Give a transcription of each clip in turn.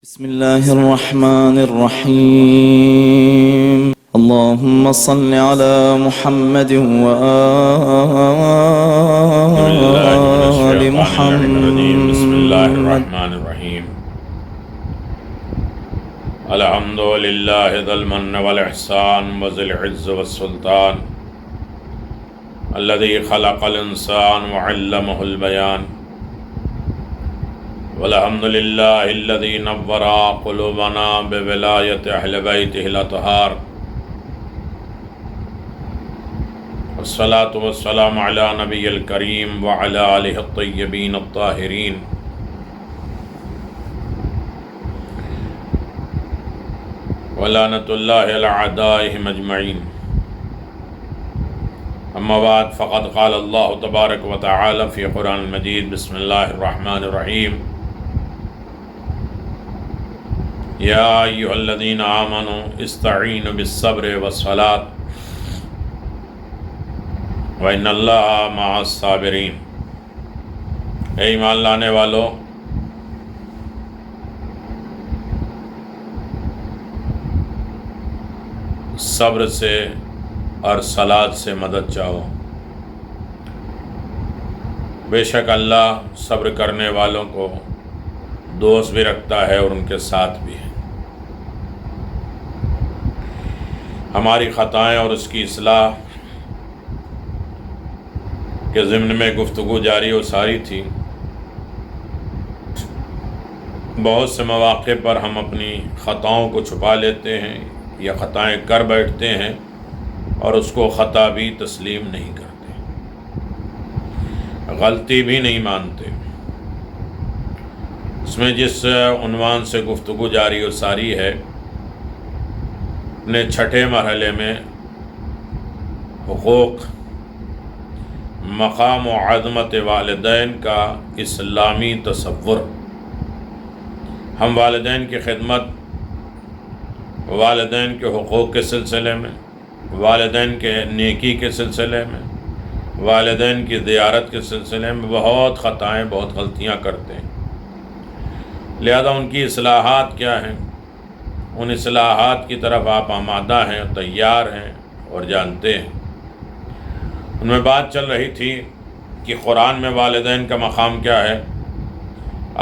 بسم الله الرحمن الرحيم اللهم صل على محمد وآل بسم الله محمد. الرحمن الرحيم الحمد لله ذا المن والإحسان وذي العز والسلطان الذي خلق الإنسان وعلمه البيان والحمد لله الذي نور قلوبنا بولاية أهل بيته الأطهار والصلاة والسلام على نبي الكريم وعلى آله الطيبين الطاهرين ولعنة الله على أعدائهم أجمعين. أما بعد فقد قال الله تبارك وتعالى في قرآن المجيد بسم الله الرحمن الرحيم يا أيها الذين آمنوا استعينوا بالصبر والصلاة وإن الله مع الصابرين. اے ایمان لانے والو، صبر سے اور صلاۃ سے مدد چاہو. بے شک اللہ صبر کرنے والوں کو دوست بھی رکھتا ہے اور ان کے ساتھ بھی ہے. ہماری خطائیں اور اس کی اصلاح کے ضمن میں گفتگو جاری و ساری تھی. بہت سے مواقع پر ہم اپنی خطاؤں کو چھپا لیتے ہیں یا خطائیں کر بیٹھتے ہیں اور اس کو خطا بھی تسلیم نہیں کرتے، غلطی بھی نہیں مانتے. اس میں جس عنوان سے گفتگو جاری و ساری ہے، اپنے چھٹے مرحلے میں حقوق، مقام و عظمت والدین کا اسلامی تصور. ہم والدین کی خدمت، والدین کے حقوق کے سلسلے میں، والدین کے نیکی کے سلسلے میں، والدین کی زیارت کے سلسلے میں بہت خطائیں، بہت غلطیاں کرتے ہیں. لہذا ان کی اصلاحات کیا ہیں، ان اصلاحات کی طرف آپ آمادہ ہیں، تیار ہیں اور جانتے ہیں. ان میں بات چل رہی تھی کہ قرآن میں والدین کا مقام کیا ہے،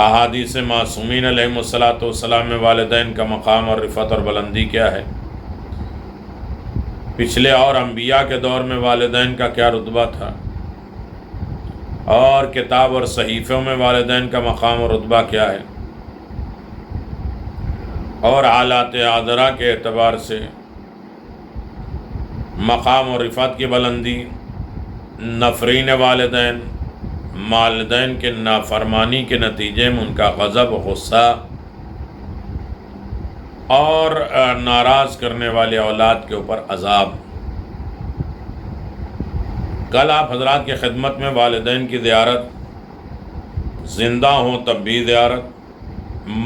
احادیث معصومین علیہم الصلاۃ والسلام میں والدین کا مقام اور رفعت اور بلندی کیا ہے، پچھلے اور انبیاء کے دور میں والدین کا کیا رتبہ تھا، اور کتاب اور صحیفوں میں والدین کا مقام اور رتبہ کیا ہے، اور حالات عذرا کے اعتبار سے مقام اور رفعت کی بلندی، نفرین والدین، والدین کے نافرمانی کے نتیجے میں ان کا غضب، غصہ اور ناراض کرنے والے اولاد کے اوپر عذاب. کل آپ حضرات کی خدمت میں والدین کی زیارت، زندہ ہوں تب بھی زیارت،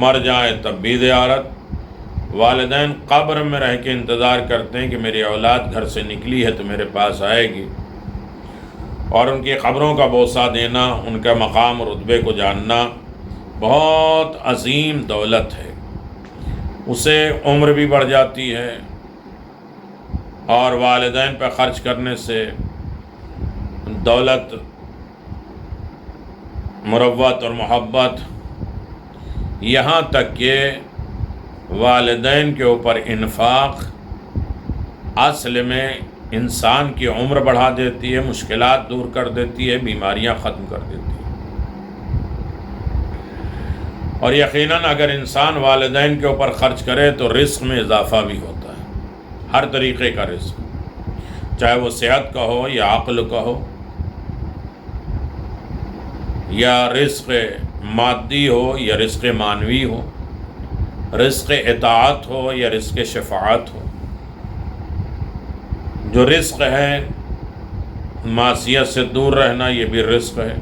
مر جائیں تب بھی زیارت. والدین قبر میں رہ کے انتظار کرتے ہیں کہ میری اولاد گھر سے نکلی ہے تو میرے پاس آئے گی، اور ان کی قبروں کا بوسہ دینا، ان کا مقام اور رتبے کو جاننا بہت عظیم دولت ہے. اسے عمر بھی بڑھ جاتی ہے، اور والدین پہ خرچ کرنے سے دولت، مروت اور محبت، یہاں تک کہ والدین کے اوپر انفاق اصل میں انسان کی عمر بڑھا دیتی ہے، مشکلات دور کر دیتی ہے، بیماریاں ختم کر دیتی ہے. اور یقیناً اگر انسان والدین کے اوپر خرچ کرے تو رزق میں اضافہ بھی ہوتا ہے، ہر طریقے کا رزق، چاہے وہ صحت کا ہو یا عقل کا ہو، یا رزق مادی ہو یا رزق معنوی ہو، رزق اطاعت ہو یا رزق شفاعت ہو. جو رزق ہے معصیت سے دور رہنا، یہ بھی رزق ہے.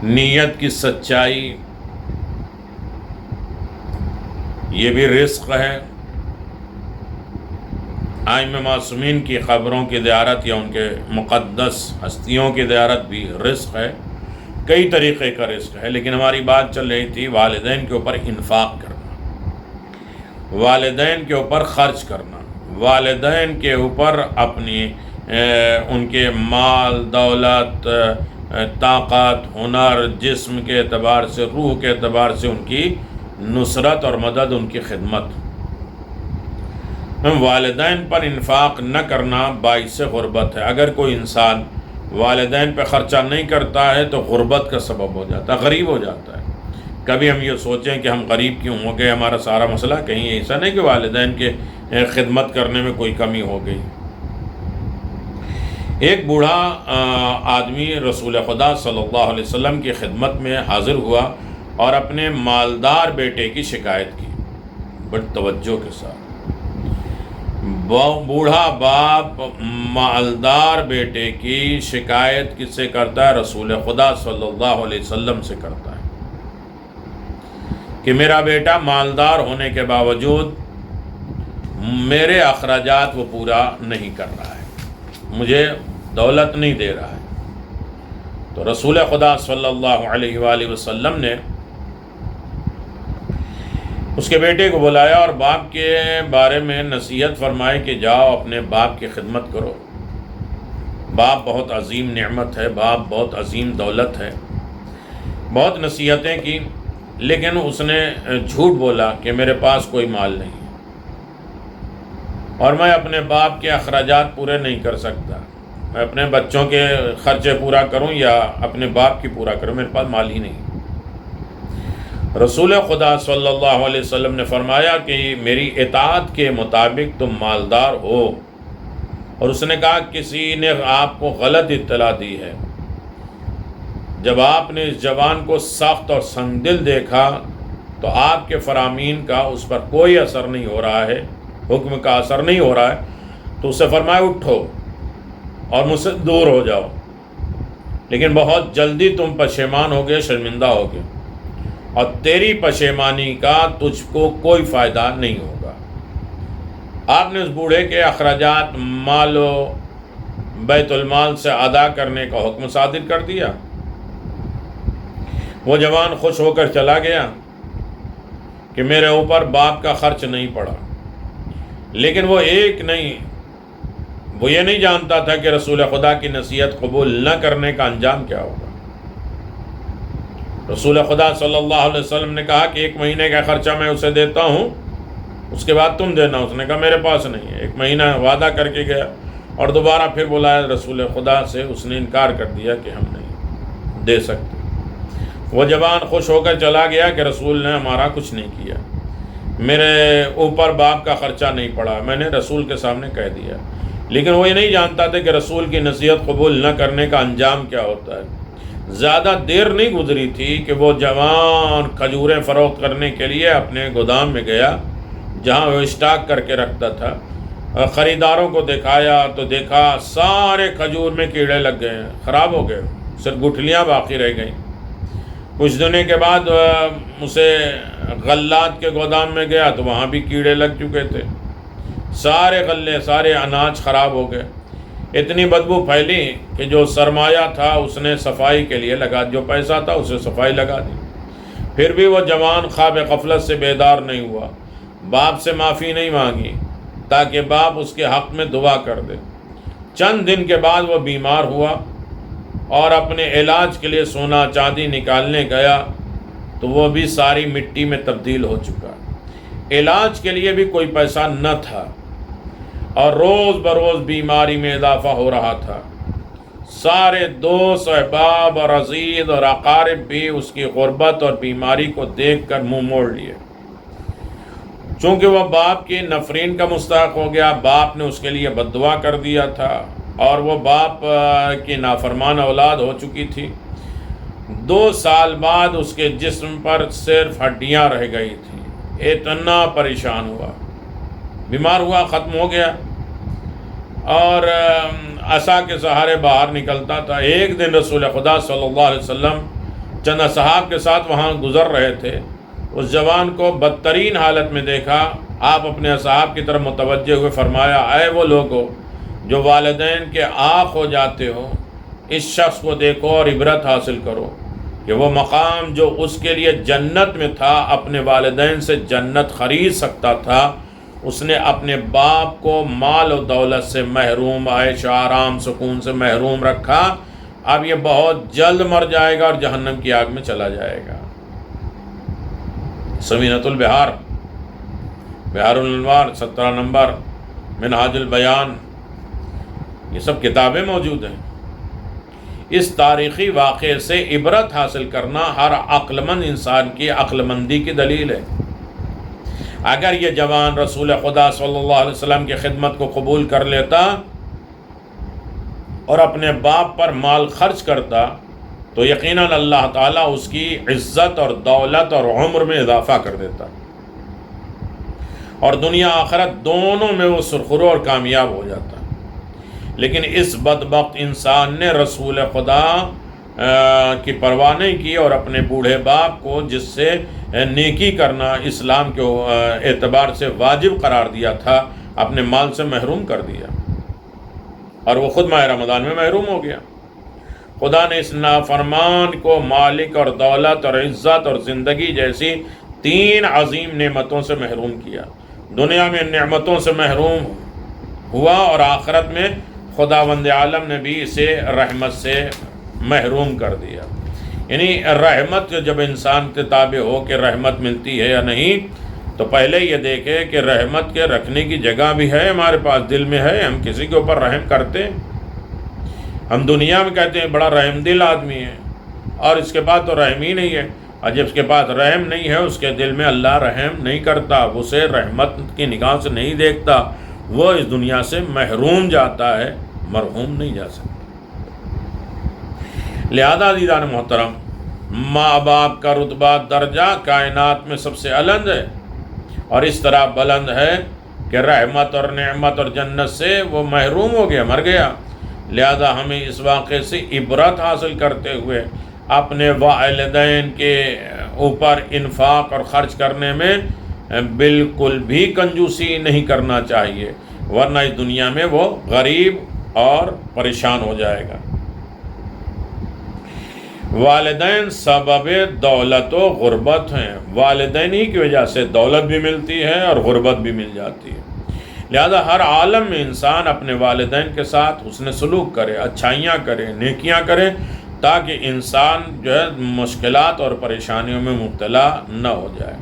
نیت کی سچائی، یہ بھی رزق ہے. ائمہ معصومین کی قبروں کی زیارت یا ان کے مقدس ہستیوں کی زیارت بھی رزق ہے. کئی طریقے کا رزق ہے، لیکن ہماری بات چل رہی تھی والدین کے اوپر انفاق کرنا، والدین کے اوپر خرچ کرنا، والدین کے اوپر اپنی ان کے مال دولت طاقت ہنر جسم کے اعتبار سے روح کے اعتبار سے ان کی نصرت اور مدد، ان کی خدمت۔ والدین پر انفاق نہ کرنا باعث غربت ہے۔ اگر کوئی انسان والدین پہ خرچہ نہیں کرتا ہے تو غربت کا سبب ہو جاتا ہے، غریب ہو جاتا ہے۔ کبھی ہم یہ سوچیں کہ ہم غریب کیوں ہو گئے، ہمارا سارا مسئلہ کہیں ایسا نہیں کہ والدین کے خدمت کرنے میں کوئی کمی ہو گئی۔ ایک بوڑھا آدمی رسول خدا صلی اللہ علیہ وسلم کی خدمت میں حاضر ہوا اور اپنے مالدار بیٹے کی شکایت کی بڑی توجہ کے ساتھ۔ بوڑھا باپ مالدار بیٹے کی شکایت کس سے کرتا ہے؟ رسول خدا صلی اللہ علیہ وسلم سے کرتا ہے کہ میرا بیٹا مالدار ہونے کے باوجود میرے اخراجات وہ پورا نہیں کر رہا ہے، مجھے دولت نہیں دے رہا ہے۔ تو رسول خدا صلی اللہ علیہ وآلہ وسلم نے اس کے بیٹے کو بلایا اور باپ کے بارے میں نصیحت فرمائی کہ جاؤ اپنے باپ کی خدمت کرو، باپ بہت عظیم نعمت ہے، باپ بہت عظیم دولت ہے۔ بہت نصیحتیں کی، لیکن اس نے جھوٹ بولا کہ میرے پاس کوئی مال نہیں اور میں اپنے باپ کے اخراجات پورے نہیں کر سکتا، میں اپنے بچوں کے خرچے پورا کروں یا اپنے باپ کی پورا کروں، میرے پاس مال ہی نہیں۔ رسول خدا صلی اللہ علیہ وسلم نے فرمایا کہ میری اطاعت کے مطابق تم مالدار ہو، اور اس نے کہا کسی نے آپ کو غلط اطلاع دی ہے۔ جب آپ نے اس جوان کو سخت اور سنگ دل دیکھا تو آپ کے فرامین کا اس پر کوئی اثر نہیں ہو رہا ہے، حکم کا اثر نہیں ہو رہا ہے، تو اسے فرمایا اٹھو اور مجھ سے دور ہو جاؤ، لیکن بہت جلدی تم پشیمان ہوگے، شرمندہ ہوگے، اور تیری پشیمانی کا تجھ کو کوئی فائدہ نہیں ہوگا۔ آپ نے اس بوڑھے کے اخراجات مال و بیت المال سے ادا کرنے کا حکم صادر کر دیا۔ وہ جوان خوش ہو کر چلا گیا کہ میرے اوپر باپ کا خرچ نہیں پڑا، لیکن وہ یہ نہیں جانتا تھا کہ رسول خدا کی نصیحت قبول نہ کرنے کا انجام کیا ہوگا۔ رسول خدا صلی اللہ علیہ وسلم نے کہا کہ 1 مہینے کا خرچہ میں اسے دیتا ہوں، اس کے بعد تم دینا۔ اس نے کہا میرے پاس نہیں ہے۔ 1 مہینہ وعدہ کر کے گیا اور دوبارہ پھر بلایا رسول خدا سے، اس نے انکار کر دیا کہ ہم نہیں دے سکتے۔ وہ جوان خوش ہو کر چلا گیا کہ رسول نے ہمارا کچھ نہیں کیا، میرے اوپر باپ کا خرچہ نہیں پڑا، میں نے رسول کے سامنے کہہ دیا۔ لیکن وہ یہ نہیں جانتا تھا کہ رسول کی نصیحت قبول نہ کرنے کا انجام کیا ہوتا ہے۔ زیادہ دیر نہیں گزری تھی کہ وہ جوان کھجوریں فروخت کرنے کے لیے اپنے گودام میں گیا جہاں وہ اسٹاک کر کے رکھتا تھا۔ خریداروں کو دکھایا تو دیکھا سارے کھجور میں کیڑے لگ گئے ہیں، خراب ہو گئے، صرف گٹھلیاں باقی رہ گئیں۔ کچھ دنوں کے بعد اسے غلات کے گودام میں گیا تو وہاں بھی کیڑے لگ چکے تھے، سارے غلے سارے اناج خراب ہو گئے۔ اتنی بدبو پھیلی کہ جو سرمایہ تھا اس نے صفائی کے لیے لگا، جو پیسہ تھا اسے صفائی لگا دی۔ پھر بھی وہ جوان خواب غفلت سے بیدار نہیں ہوا، باپ سے معافی نہیں مانگی تاکہ باپ اس کے حق میں دعا کر دے۔ چند دن کے بعد وہ بیمار ہوا اور اپنے علاج کے لیے سونا چاندی نکالنے گیا تو وہ بھی ساری مٹی میں تبدیل ہو چکا۔ علاج کے لیے بھی کوئی پیسہ نہ تھا اور روز بروز بیماری میں اضافہ ہو رہا تھا۔ سارے دوست احباب اور عزیز اور اقارب بھی اس کی غربت اور بیماری کو دیکھ کر منہ موڑ لیے۔ چونکہ وہ باپ کی نفرین کا مستحق ہو گیا، باپ نے اس کے لیے بد دعا کر دیا تھا اور وہ باپ کی نافرمان اولاد ہو چکی تھی۔ 2 سال بعد اس کے جسم پر صرف ہڈیاں رہ گئی تھیں۔ اتنا پریشان ہوا، بیمار ہوا، ختم ہو گیا اور عصا کے سہارے باہر نکلتا تھا۔ ایک دن رسول خدا صلی اللہ علیہ وسلم چند اصحاب کے ساتھ وہاں گزر رہے تھے، اس جوان کو بدترین حالت میں دیکھا۔ آپ اپنے اصحاب کی طرف متوجہ ہوئے فرمایا، اے وہ لوگو جو والدین کے آنکھ ہو جاتے ہو، اس شخص کو دیکھو اور عبرت حاصل کرو۔ کہ وہ مقام جو اس کے لیے جنت میں تھا، اپنے والدین سے جنت خرید سکتا تھا، اس نے اپنے باپ کو مال و دولت سے محروم، عیش و آرام سکون سے محروم رکھا. اب یہ بہت جلد مر جائے گا اور جہنم کی آگ میں چلا جائے گا. سمینۃ البحار، بحار الانوار 17 نمبر، منہاج البیان، یہ سب کتابیں موجود ہیں. اس تاریخی واقعے سے عبرت حاصل کرنا ہر عقل مند انسان کی عقل مندی کی دلیل ہے. اگر یہ جوان رسول خدا صلی اللہ علیہ وسلم کی خدمت کو قبول کر لیتا اور اپنے باپ پر مال خرچ کرتا تو یقیناً اللہ تعالیٰ اس کی عزت اور دولت اور عمر میں اضافہ کر دیتا، اور دنیا آخرت دونوں میں وہ سرخرو اور کامیاب ہو جاتا. لیکن اس بدبخت انسان نے رسول خدا کی پرواہ نہیں کی اور اپنے بوڑھے باپ کو، جس سے نیکی کرنا اسلام کے اعتبار سے واجب قرار دیا تھا، اپنے مال سے محروم کر دیا، اور وہ خود ماہ رمضان میں محروم ہو گیا. خدا نے اس نافرمان کو مالک اور دولت اور عزت اور زندگی جیسی 3 عظیم نعمتوں سے محروم کیا. دنیا میں نعمتوں سے محروم ہوا اور آخرت میں خداوند عالم نے بھی اسے رحمت سے محروم کر دیا. یعنی رحمت جب انسان کے تابع ہو کہ رحمت ملتی ہے یا نہیں، تو پہلے یہ دیکھے کہ رحمت کے رکھنے کی جگہ بھی ہے ہمارے پاس، دل میں ہے. ہم کسی کے اوپر رحم کرتے ہیں؟ ہم دنیا میں کہتے ہیں بڑا رحم دل آدمی ہے، اور اس کے بعد تو رحم ہی نہیں ہے. اور جب اس کے پاس رحم نہیں ہے، اس کے دل میں اللہ رحم نہیں کرتا، اسے رحمت کی نگاہ سے نہیں دیکھتا، وہ اس دنیا سے محروم جاتا ہے، مرحوم نہیں جا سکتا. لہذا عزیزان محترم، ماں باپ کا رتبہ درجہ کائنات میں سب سے بلند ہے، اور اس طرح بلند ہے کہ رحمت اور نعمت اور جنت سے وہ محروم ہو گیا، مر گیا. لہذا ہمیں اس واقعے سے عبرت حاصل کرتے ہوئے اپنے والدین کے اوپر انفاق اور خرچ کرنے میں بالکل بھی کنجوسی نہیں کرنا چاہیے، ورنہ اس دنیا میں وہ غریب اور پریشان ہو جائے گا. والدین سبب دولت و غربت ہیں. والدین ہی کی وجہ سے دولت بھی ملتی ہے اور غربت بھی مل جاتی ہے. لہذا ہر عالم میں انسان اپنے والدین کے ساتھ حسن سلوک کرے، اچھائیاں کرے، نیکیاں کرے، تاکہ انسان جو ہے مشکلات اور پریشانیوں میں مبتلا نہ ہو جائے.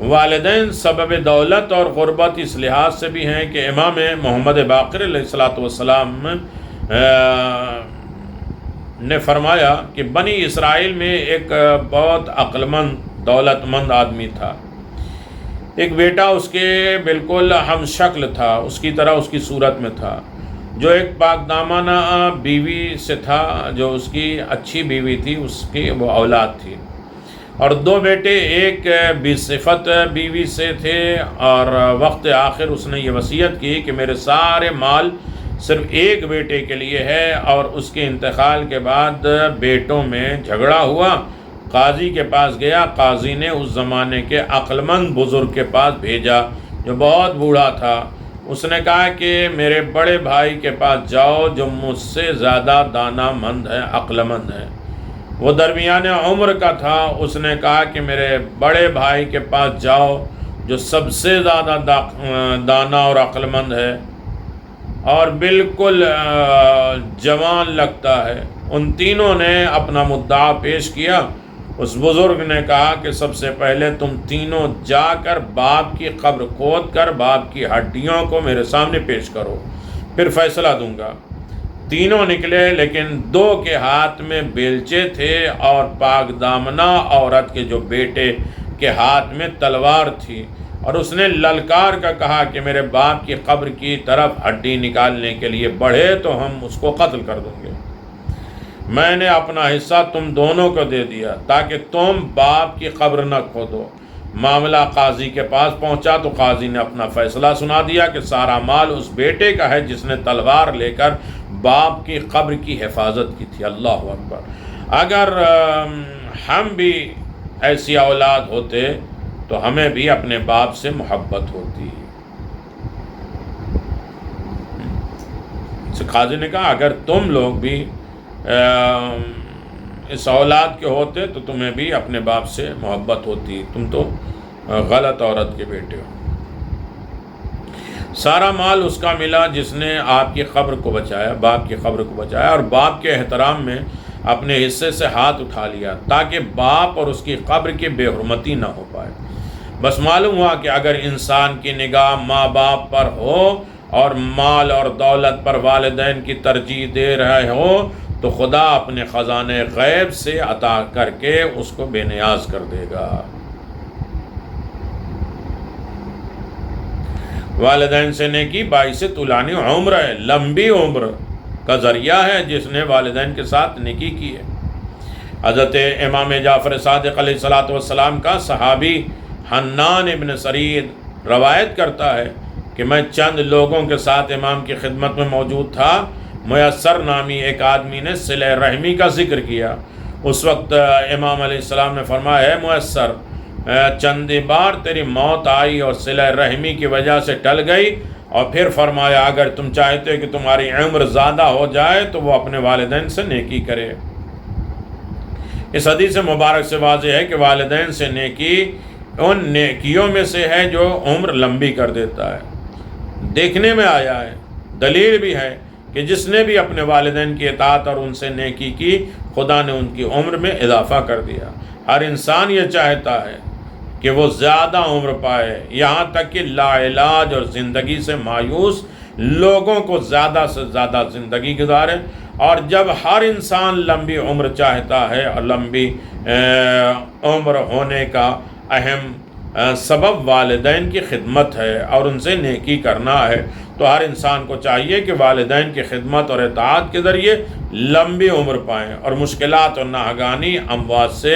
والدین سبب دولت اور غربت اس لحاظ سے بھی ہیں کہ امام محمد باقر علیہ السلام نے فرمایا کہ بنی اسرائیل میں ایک بہت عقل مند دولت مند آدمی تھا. ایک بیٹا اس کے بالکل ہم شکل تھا، اس کی طرح اس کی صورت میں تھا، جو ایک پاک دامانہ بیوی سے تھا، جو اس کی اچھی بیوی تھی، اس کی وہ اولاد تھی. اور 2 بیٹے، ایک بصفت بیوی سے تھے، اور وقت آخر اس نے یہ وصیت کی کہ میرے سارے مال صرف ایک بیٹے کے لیے ہے. اور اس کے انتقال کے بعد بیٹوں میں جھگڑا ہوا. قاضی کے پاس گیا، قاضی نے اس زمانے کے عقل مند بزرگ کے پاس بھیجا جو بہت بوڑھا تھا. اس نے کہا کہ میرے بڑے بھائی کے پاس جاؤ جو مجھ سے زیادہ دانا مند ہے، عقل مند ہے. وہ درمیان عمر کا تھا. اس نے کہا کہ میرے بڑے بھائی کے پاس جاؤ جو سب سے زیادہ دانا اور عقل مند ہے اور بالکل جوان لگتا ہے. ان تینوں نے اپنا مدعا پیش کیا. اس بزرگ نے کہا کہ سب سے پہلے تم تینوں جا کر باپ کی قبر کھود کر باپ کی ہڈیوں کو میرے سامنے پیش کرو، پھر فیصلہ دوں گا. تینوں نکلے، لیکن 2 کے ہاتھ میں بیلچے تھے اور پاک دامنہ عورت کے جو بیٹے کے ہاتھ میں تلوار تھی. اور اس نے للکار کا کہا کہ میرے باپ کی قبر کی طرف ہڈی نکالنے کے لیے بڑھے تو ہم اس کو قتل کر دیں گے. میں نے اپنا حصہ تم دونوں کو دے دیا تاکہ تم باپ کی قبر نہ کھودو. معاملہ قاضی کے پاس پہنچا تو قاضی نے اپنا فیصلہ سنا دیا کہ سارا مال اس بیٹے کا ہے جس نے تلوار لے کر باپ کی قبر کی حفاظت کی تھی. اللہ اکبر. اگر ہم بھی ایسی اولاد ہوتے تو ہمیں بھی اپنے باپ سے محبت ہوتی. قاضی نے کہا اگر تم لوگ بھی اس اولاد کے ہوتے تو تمہیں بھی اپنے باپ سے محبت ہوتی، تم تو غلط عورت کے بیٹے ہو۔ سارا مال اس کا ملا جس نے آپ کی قبر کو بچایا، باپ کی قبر کو بچایا، اور باپ کے احترام میں اپنے حصے سے ہاتھ اٹھا لیا تاکہ باپ اور اس کی قبر کی بے حرمتی نہ ہو پائے۔ بس معلوم ہوا کہ اگر انسان کی نگاہ ماں باپ پر ہو اور مال اور دولت پر والدین کی ترجیح دے رہے ہو تو خدا اپنے خزانے غیب سے عطا کر کے اس کو بے نیاز کر دے گا۔ والدین سے نیکی باعث طولانی عمر ہے، لمبی عمر کا ذریعہ ہے جس نے والدین کے ساتھ نیکی کی ہے۔ حضرت امام جعفر صادق علیہ الصلوۃ والسلام کا صحابی حنان ابن سرید روایت کرتا ہے کہ میں چند لوگوں کے ساتھ امام کی خدمت میں موجود تھا، میسر نامی ایک آدمی نے صلہ رحمی کا ذکر کیا۔ اس وقت امام علیہ السلام نے فرمایا، ہے میسر، چند بار تیری موت آئی اور صلہ رحمی کی وجہ سے ٹل گئی، اور پھر فرمایا اگر تم چاہتے کہ تمہاری عمر زیادہ ہو جائے تو وہ اپنے والدین سے نیکی کرے۔ اس حدیث مبارک سے واضح ہے کہ والدین سے نیکی ان نیکیوں میں سے ہے جو عمر لمبی کر دیتا ہے۔ دیکھنے میں آیا ہے، دلیل بھی ہے کہ جس نے بھی اپنے والدین کی اطاعت اور ان سے نیکی کی، خدا نے ان کی عمر میں اضافہ کر دیا۔ ہر انسان یہ چاہتا ہے کہ وہ زیادہ عمر پائے، یہاں تک کہ لا علاج اور زندگی سے مایوس لوگوں کو زیادہ سے زیادہ زندگی گزارے۔ اور جب ہر انسان لمبی عمر چاہتا ہے اور لمبی عمر ہونے کا اہم سبب والدین کی خدمت ہے اور ان سے نیکی کرنا ہے، تو ہر انسان کو چاہیے کہ والدین کی خدمت اور اطاعت کے ذریعے لمبی عمر پائیں اور مشکلات اور ناگہانی اموات سے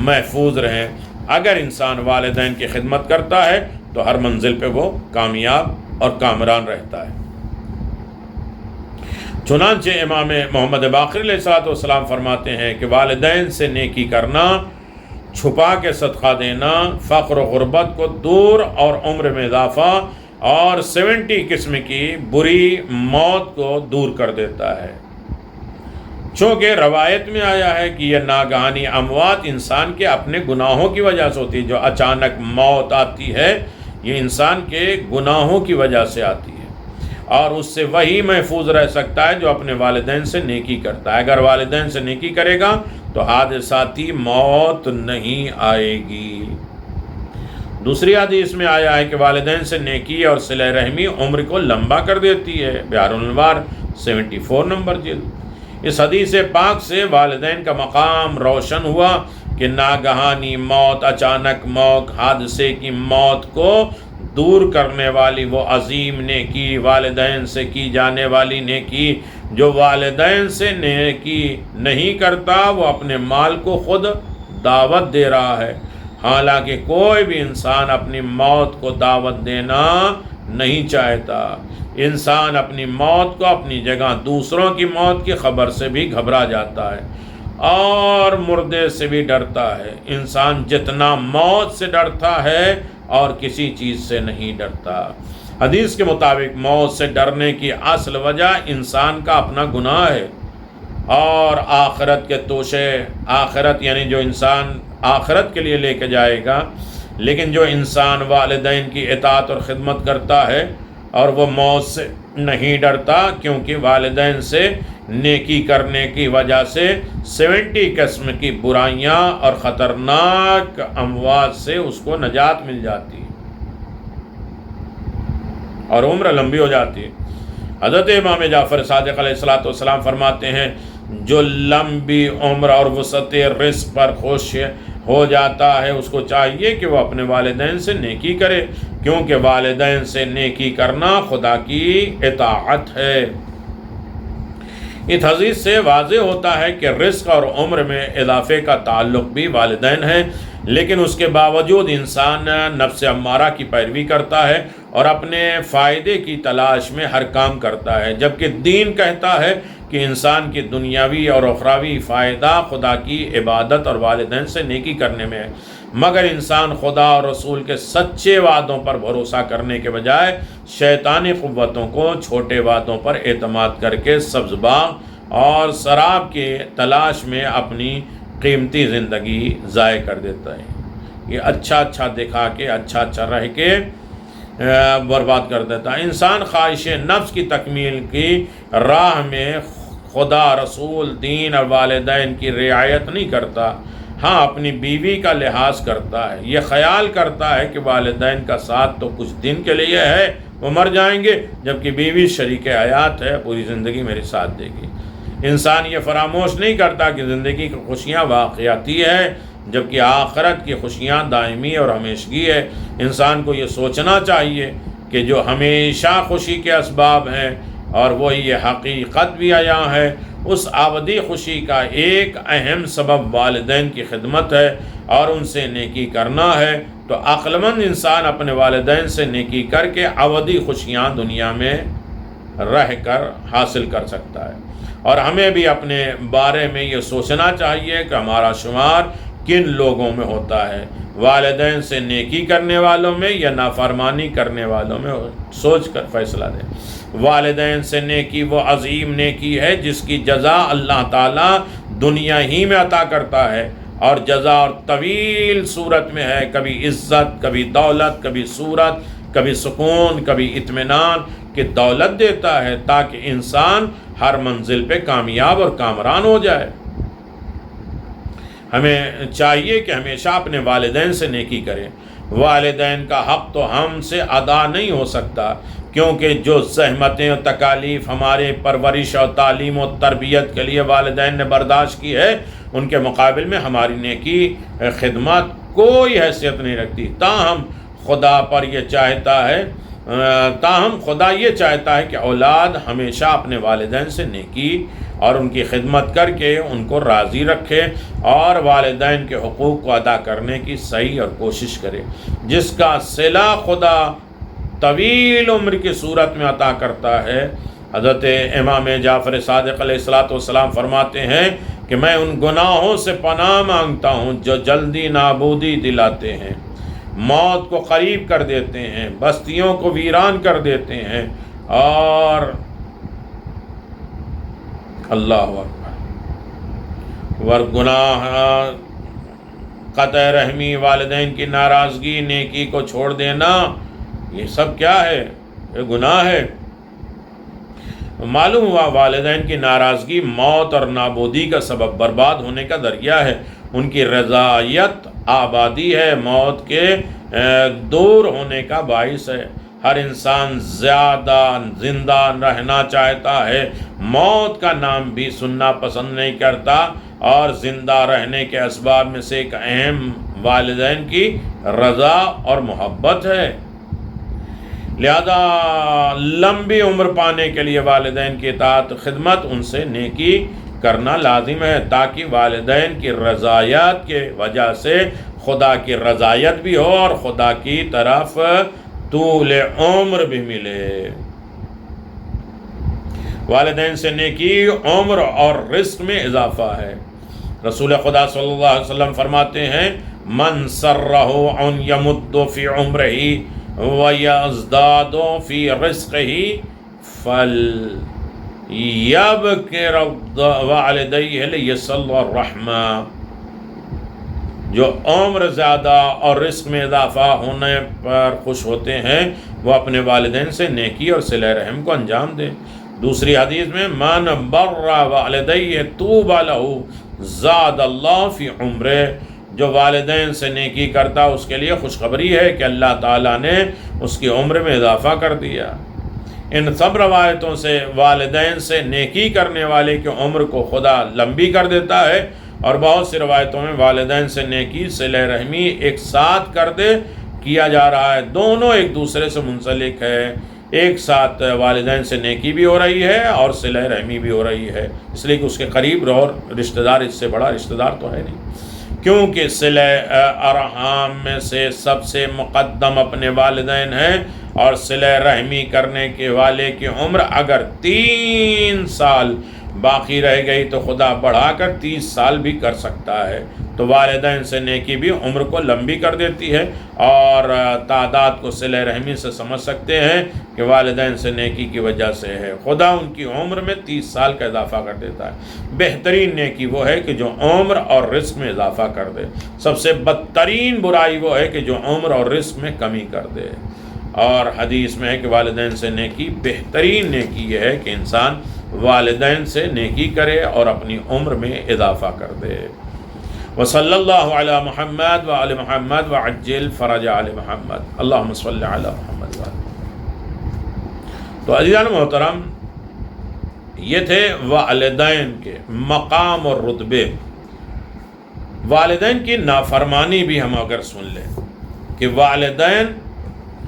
محفوظ رہیں۔ اگر انسان والدین کی خدمت کرتا ہے تو ہر منزل پہ وہ کامیاب اور کامران رہتا ہے۔ چنانچہ امام محمد باقر علیہ السلام فرماتے ہیں کہ والدین سے نیکی کرنا، چھپا کے صدقہ دینا، فقر و غربت کو دور اور عمر میں اضافہ اور 70 قسم کی بری موت کو دور کر دیتا ہے۔ چونکہ روایت میں آیا ہے کہ یہ ناگہانی اموات انسان کے اپنے گناہوں کی وجہ سے ہوتی ہے۔ جو اچانک موت آتی ہے یہ انسان کے گناہوں کی وجہ سے آتی ہے، اور اس سے وہی محفوظ رہ سکتا ہے جو اپنے والدین سے نیکی کرتا ہے۔ اگر والدین سے نیکی کرے گا تو حادثاتی موت نہیں آئے گی۔ دوسری حدیث میں آیا ہے کہ والدین سے نیکی اور صلہ رحمی عمر کو لمبا کر دیتی ہے، بحار الانوار 74 نمبر جلد۔ اس حدیث پاک سے والدین کا مقام روشن ہوا کہ ناگہانی موت، اچانک موت، حادثے کی موت کو دور کرنے والی وہ عظیم نیکی، والدین سے کی جانے والی نیکی۔ جو والدین سے نیکی نہیں کرتا وہ اپنے مال کو خود دعوت دے رہا ہے، حالانکہ کوئی بھی انسان اپنی موت کو دعوت دینا نہیں چاہتا۔ انسان اپنی موت کو اپنی جگہ دوسروں کی موت کی خبر سے بھی گھبرا جاتا ہے اور مردے سے بھی ڈرتا ہے۔ انسان جتنا موت سے ڈرتا ہے اور کسی چیز سے نہیں ڈرتا۔ حدیث کے مطابق موت سے ڈرنے کی اصل وجہ انسان کا اپنا گناہ ہے اور آخرت کے توشے، آخرت یعنی جو انسان آخرت کے لیے لے کے جائے گا۔ لیکن جو انسان والدین کی اطاعت اور خدمت کرتا ہے اور وہ موت سے نہیں ڈرتا، کیونکہ والدین سے نیکی کرنے کی وجہ سے 70 قسم کی برائیاں اور خطرناک اموات سے اس کو نجات مل جاتی ہے اور عمر لمبی ہو جاتی ہے۔ حضرت امام جعفر صادق علیہ السلام فرماتے ہیں، جو لمبی عمر اور وسعت رزق پر خوش ہو جاتا ہے اس کو چاہیے کہ وہ اپنے والدین سے نیکی کرے، کیونکہ والدین سے نیکی کرنا خدا کی اطاعت ہے۔ اس حدیث سے واضح ہوتا ہے کہ رزق اور عمر میں اضافے کا تعلق بھی والدین ہے، لیکن اس کے باوجود انسان نفس امارہ کی پیروی کرتا ہے اور اپنے فائدے کی تلاش میں ہر کام کرتا ہے، جبکہ دین کہتا ہے کہ انسان کی دنیاوی اور اخروی فائدہ خدا کی عبادت اور والدین سے نیکی کرنے میں ہے۔ مگر انسان خدا اور رسول کے سچے وعدوں پر بھروسہ کرنے کے بجائے شیطانی قوتوں کو چھوٹے وعدوں پر اعتماد کر کے سبز باغ اور شراب کے تلاش میں اپنی قیمتی زندگی ضائع کر دیتا ہے. یہ اچھا دکھا کے اچھا رہ کے برباد کر دیتا ہے. انسان خواہش نفس کی تکمیل کی راہ میں خدا، رسول، دین اور والدین کی رعایت نہیں کرتا. ہاں، اپنی بیوی کا لحاظ کرتا ہے. یہ خیال کرتا ہے کہ والدین کا ساتھ تو کچھ دن کے لیے ہے، وہ مر جائیں گے، جبکہ بیوی شریک حیات ہے، پوری زندگی میرے ساتھ دے گی. انسان یہ فراموش نہیں کرتا کہ زندگی کی خوشیاں واقعاتی ہے، جبکہ آخرت کی خوشیاں دائمی اور ہمیشگی ہے. انسان کو یہ سوچنا چاہیے کہ جو ہمیشہ خوشی کے اسباب ہیں اور وہ یہ حقیقت بھی عیاں ہے، اس ابدی خوشی کا ایک اہم سبب والدین کی خدمت ہے اور ان سے نیکی کرنا ہے. تو عقل مند انسان اپنے والدین سے نیکی کر کے ابدی خوشیاں دنیا میں رہ کر حاصل کر سکتا ہے. اور ہمیں بھی اپنے بارے میں یہ سوچنا چاہیے کہ ہمارا شمار کن لوگوں میں ہوتا ہے، والدین سے نیکی کرنے والوں میں یا نافرمانی کرنے والوں میں. سوچ کر فیصلہ دیں. والدین سے نیکی وہ عظیم نیکی ہے جس کی جزا اللہ تعالیٰ دنیا ہی میں عطا کرتا ہے، اور جزا اور طویل صورت میں ہے. کبھی عزت، کبھی دولت، کبھی صورت، کبھی سکون، کبھی اطمینان. کہ دولت دیتا ہے تاکہ انسان ہر منزل پہ کامیاب اور کامران ہو جائے. ہمیں چاہیے کہ ہمیشہ اپنے والدین سے نیکی کریں. والدین کا حق تو ہم سے ادا نہیں ہو سکتا، کیونکہ جو زحمتیں اور تکالیف ہمارے پرورش اور تعلیم و تربیت کے لیے والدین نے برداشت کی ہے، ان کے مقابل میں ہماری نیکی خدمت کوئی حیثیت نہیں رکھتی. تاہم خدا یہ چاہتا ہے کہ اولاد ہمیشہ اپنے والدین سے نیکی اور ان کی خدمت کر کے ان کو راضی رکھے اور والدین کے حقوق کو ادا کرنے کی صحیح اور کوشش کرے. جس کا صلہ خدا طویل عمر کی صورت میں عطا کرتا ہے. حضرت امام جعفر صادق علیہ السلام فرماتے ہیں کہ میں ان گناہوں سے پناہ مانگتا ہوں جو جلدی نابودی دلاتے ہیں، موت کو قریب کر دیتے ہیں، بستیوں کو ویران کر دیتے ہیں، اور اللہ اکبر گناہ، قطع رحمی، والدین کی ناراضگی، نیکی کو چھوڑ دینا، یہ سب کیا ہے؟ یہ گناہ ہے. معلوم ہوا والدین کی ناراضگی موت اور نابودی کا سبب، برباد ہونے کا ذریعہ ہے. ان کی رضایت آبادی ہے، موت کے دور ہونے کا باعث ہے. ہر انسان زیادہ زندہ رہنا چاہتا ہے، موت کا نام بھی سننا پسند نہیں کرتا، اور زندہ رہنے کے اسباب میں سے ایک اہم والدین کی رضا اور محبت ہے. لہذا لمبی عمر پانے کے لیے والدین کی اطاعت، خدمت، ان سے نیکی کرنا لازم ہے، تاکہ والدین کی رضایت کے وجہ سے خدا کی رضایت بھی ہو اور خدا کی طرف طول عمر بھی ملے. والدین سے نیکی عمر اور رزق میں اضافہ ہے. رسول خدا صلی اللہ علیہ وسلم فرماتے ہیں من سرہ ان یمد فی عمرہ ویزداد فی رزقہ فلیبکر والدیہ لیصل الرحمہ. جو عمر زیادہ اور رزق میں اضافہ ہونے پر خوش ہوتے ہیں وہ اپنے والدین سے نیکی اور صلہ رحم کو انجام دیں. دوسری حدیث میں من بر والدیہ طوبی لہ زاد اللہ فی عمرہ. جو والدین سے نیکی کرتا اس کے لیے خوشخبری ہے کہ اللہ تعالیٰ نے اس کی عمر میں اضافہ کر دیا. ان سب روایتوں سے والدین سے نیکی کرنے والے کی عمر کو خدا لمبی کر دیتا ہے، اور بہت سی روایتوں میں والدین سے نیکی، صلہ رحمی ایک ساتھ کیا جا رہا ہے. دونوں ایک دوسرے سے منسلک ہے. ایک ساتھ والدین سے نیکی بھی ہو رہی ہے اور صلہ رحمی بھی ہو رہی ہے، اس لیے کہ اس کے قریب اور رشتہ دار اس سے بڑا رشتہ دار تو ہے نہیں. کیونکہ صلہ ارحام میں سے سب سے مقدم اپنے والدین ہیں، اور صلہ رحمی کرنے کے والے کی عمر اگر 3 سال باقی رہ گئی تو خدا بڑھا کر 30 سال بھی کر سکتا ہے۔ تو والدین سے نیکی بھی عمر کو لمبی کر دیتی ہے، اور تعداد کو صلہ رحمی سے سمجھ سکتے ہیں کہ والدین سے نیکی کی وجہ سے ہے۔ خدا ان کی عمر میں 30 سال کا اضافہ کر دیتا ہے۔ بہترین نیکی وہ ہے کہ جو عمر اور رزق میں اضافہ کر دے، سب سے بدترین برائی وہ ہے کہ جو عمر اور رزق میں کمی کر دے۔ اور حدیث میں ہے کہ والدین سے نیکی، بہترین نیکی یہ ہے کہ انسان والدین سے نیکی کرے اور اپنی عمر میں اضافہ کر دے۔ وصلی اللہ علی محمد وعلی محمد وعجل فرج علی محمد، اللہم صلی علی محمد وعلی۔ تو عزیزان محترم، یہ تھے والدین کے مقام اور رتبے۔ والدین کی نافرمانی بھی ہم اگر سن لیں کہ والدین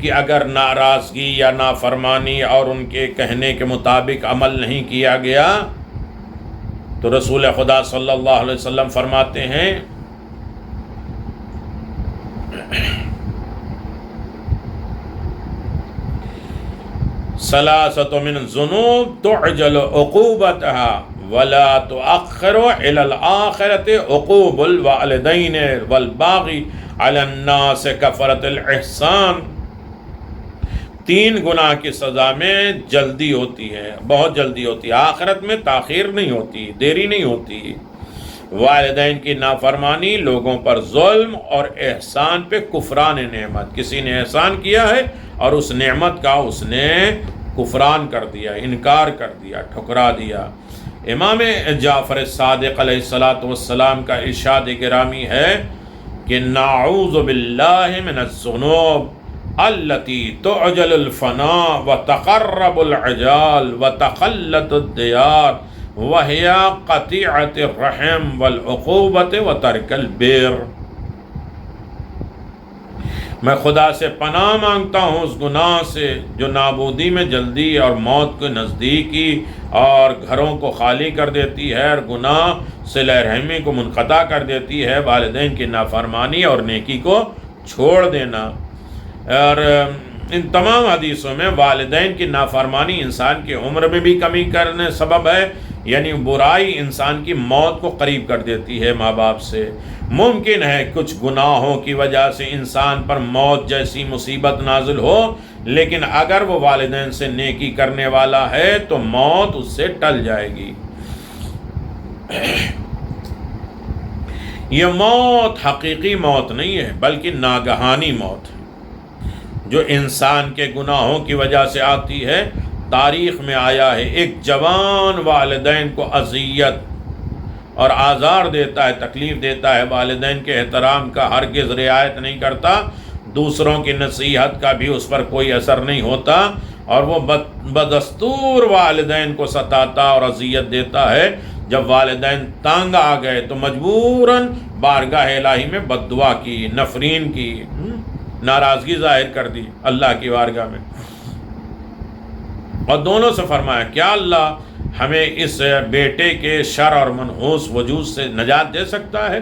کی اگر ناراضگی یا نافرمانی اور ان کے کہنے کے مطابق عمل نہیں کیا گیا تو رسول خدا صلی اللہ علیہ وسلم فرماتے ہیں ثلاثۃ من الذنوب تعجل عقوبتها ولا تؤخر الى الآخرة عقوب الوالدین والباغی علی الناس کفرۃ الاحسان۔ 3 گناہ کی سزا میں جلدی ہوتی ہے، بہت جلدی ہوتی ہے، آخرت میں تاخیر نہیں ہوتی، دیری نہیں ہوتی۔ والدین کی نافرمانی لوگوں پر ظلم اور احسان پہ کفران نعمت، کسی نے احسان کیا ہے اور اس نعمت کا اس نے کفران کر دیا، انکار کر دیا، ٹھکرا دیا۔ امام جعفر صادق علیہ السلام کا ارشاد گرامی ہے کہ نعوذ باللہ من الذنوب التي تعجل الفناء وتقرب العجال وتخلت الديار وهي قطيعة الرحم والعقوبة وترك البر۔ میں خدا سے پناہ مانگتا ہوں اس گناہ سے جو نابودی میں جلدی اور موت کے نزدیکی اور گھروں کو خالی کر دیتی ہے، اور گناہ صلہ رحمی کو منقطع کر دیتی ہے، والدین کی نافرمانی اور نیکی کو چھوڑ دینا۔ اور ان تمام حدیثوں میں والدین کی نافرمانی انسان کی عمر میں بھی کمی کرنے سبب ہے، یعنی برائی انسان کی موت کو قریب کر دیتی ہے ماں باپ سے۔ ممکن ہے کچھ گناہوں کی وجہ سے انسان پر موت جیسی مصیبت نازل ہو، لیکن اگر وہ والدین سے نیکی کرنے والا ہے تو موت اس سے ٹل جائے گی۔ یہ موت حقیقی موت نہیں ہے بلکہ ناگہانی موت ہے جو انسان کے گناہوں کی وجہ سے آتی ہے۔ تاریخ میں آیا ہے ایک جوان والدین کو اذیت اور آزار دیتا ہے، تکلیف دیتا ہے، والدین کے احترام کا ہرگز رعایت نہیں کرتا، دوسروں کی نصیحت کا بھی اس پر کوئی اثر نہیں ہوتا، اور وہ بدستور والدین کو ستاتا اور اذیت دیتا ہے۔ جب والدین تنگ آ گئے تو مجبوراً بارگاہ الہی میں بد دعا کی، نفرین کی، ناراضگی ظاہر کر دی اللہ کی بارگاہ میں، اور دونوں سے فرمایا کیا اللہ ہمیں اس بیٹے کے شر اور منحوس وجود سے نجات دے سکتا ہے؟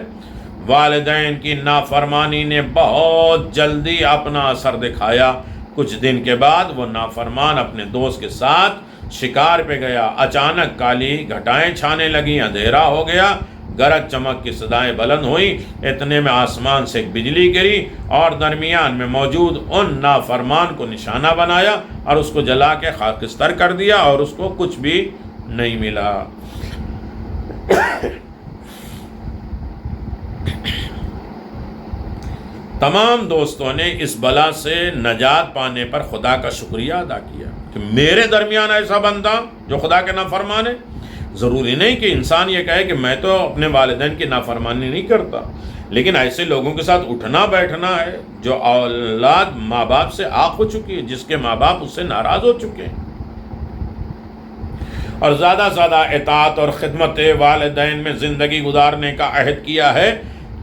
والدین کی نافرمانی نے بہت جلدی اپنا اثر دکھایا۔ کچھ دن کے بعد وہ نافرمان اپنے دوست کے ساتھ شکار پہ گیا۔ اچانک کالی گھٹائیں چھانے لگیں، اندھیرا ہو گیا، گرج چمک کی صدائیں بلند ہوئیں، اتنے میں آسمان سے ایک بجلی گری اور درمیان میں موجود ان نافرمان کو نشانہ بنایا اور اس کو جلا کے خاکستر کر دیا، اور اس کو کچھ بھی نہیں ملا۔ تمام دوستوں نے اس بلا سے نجات پانے پر خدا کا شکریہ ادا کیا کہ میرے درمیان ایسا بندہ جو خدا کے نافرمان ہے۔ ضروری نہیں کہ انسان یہ کہے کہ میں تو اپنے والدین کی نافرمانی نہیں کرتا، لیکن ایسے لوگوں کے ساتھ اٹھنا بیٹھنا ہے جو اولاد ماں باپ سے آگ ہو چکی ہے، جس کے ماں باپ اس سے ناراض ہو چکے ہیں، اور زیادہ سے زیادہ اطاعت اور خدمت والدین میں زندگی گزارنے کا عہد کیا ہے،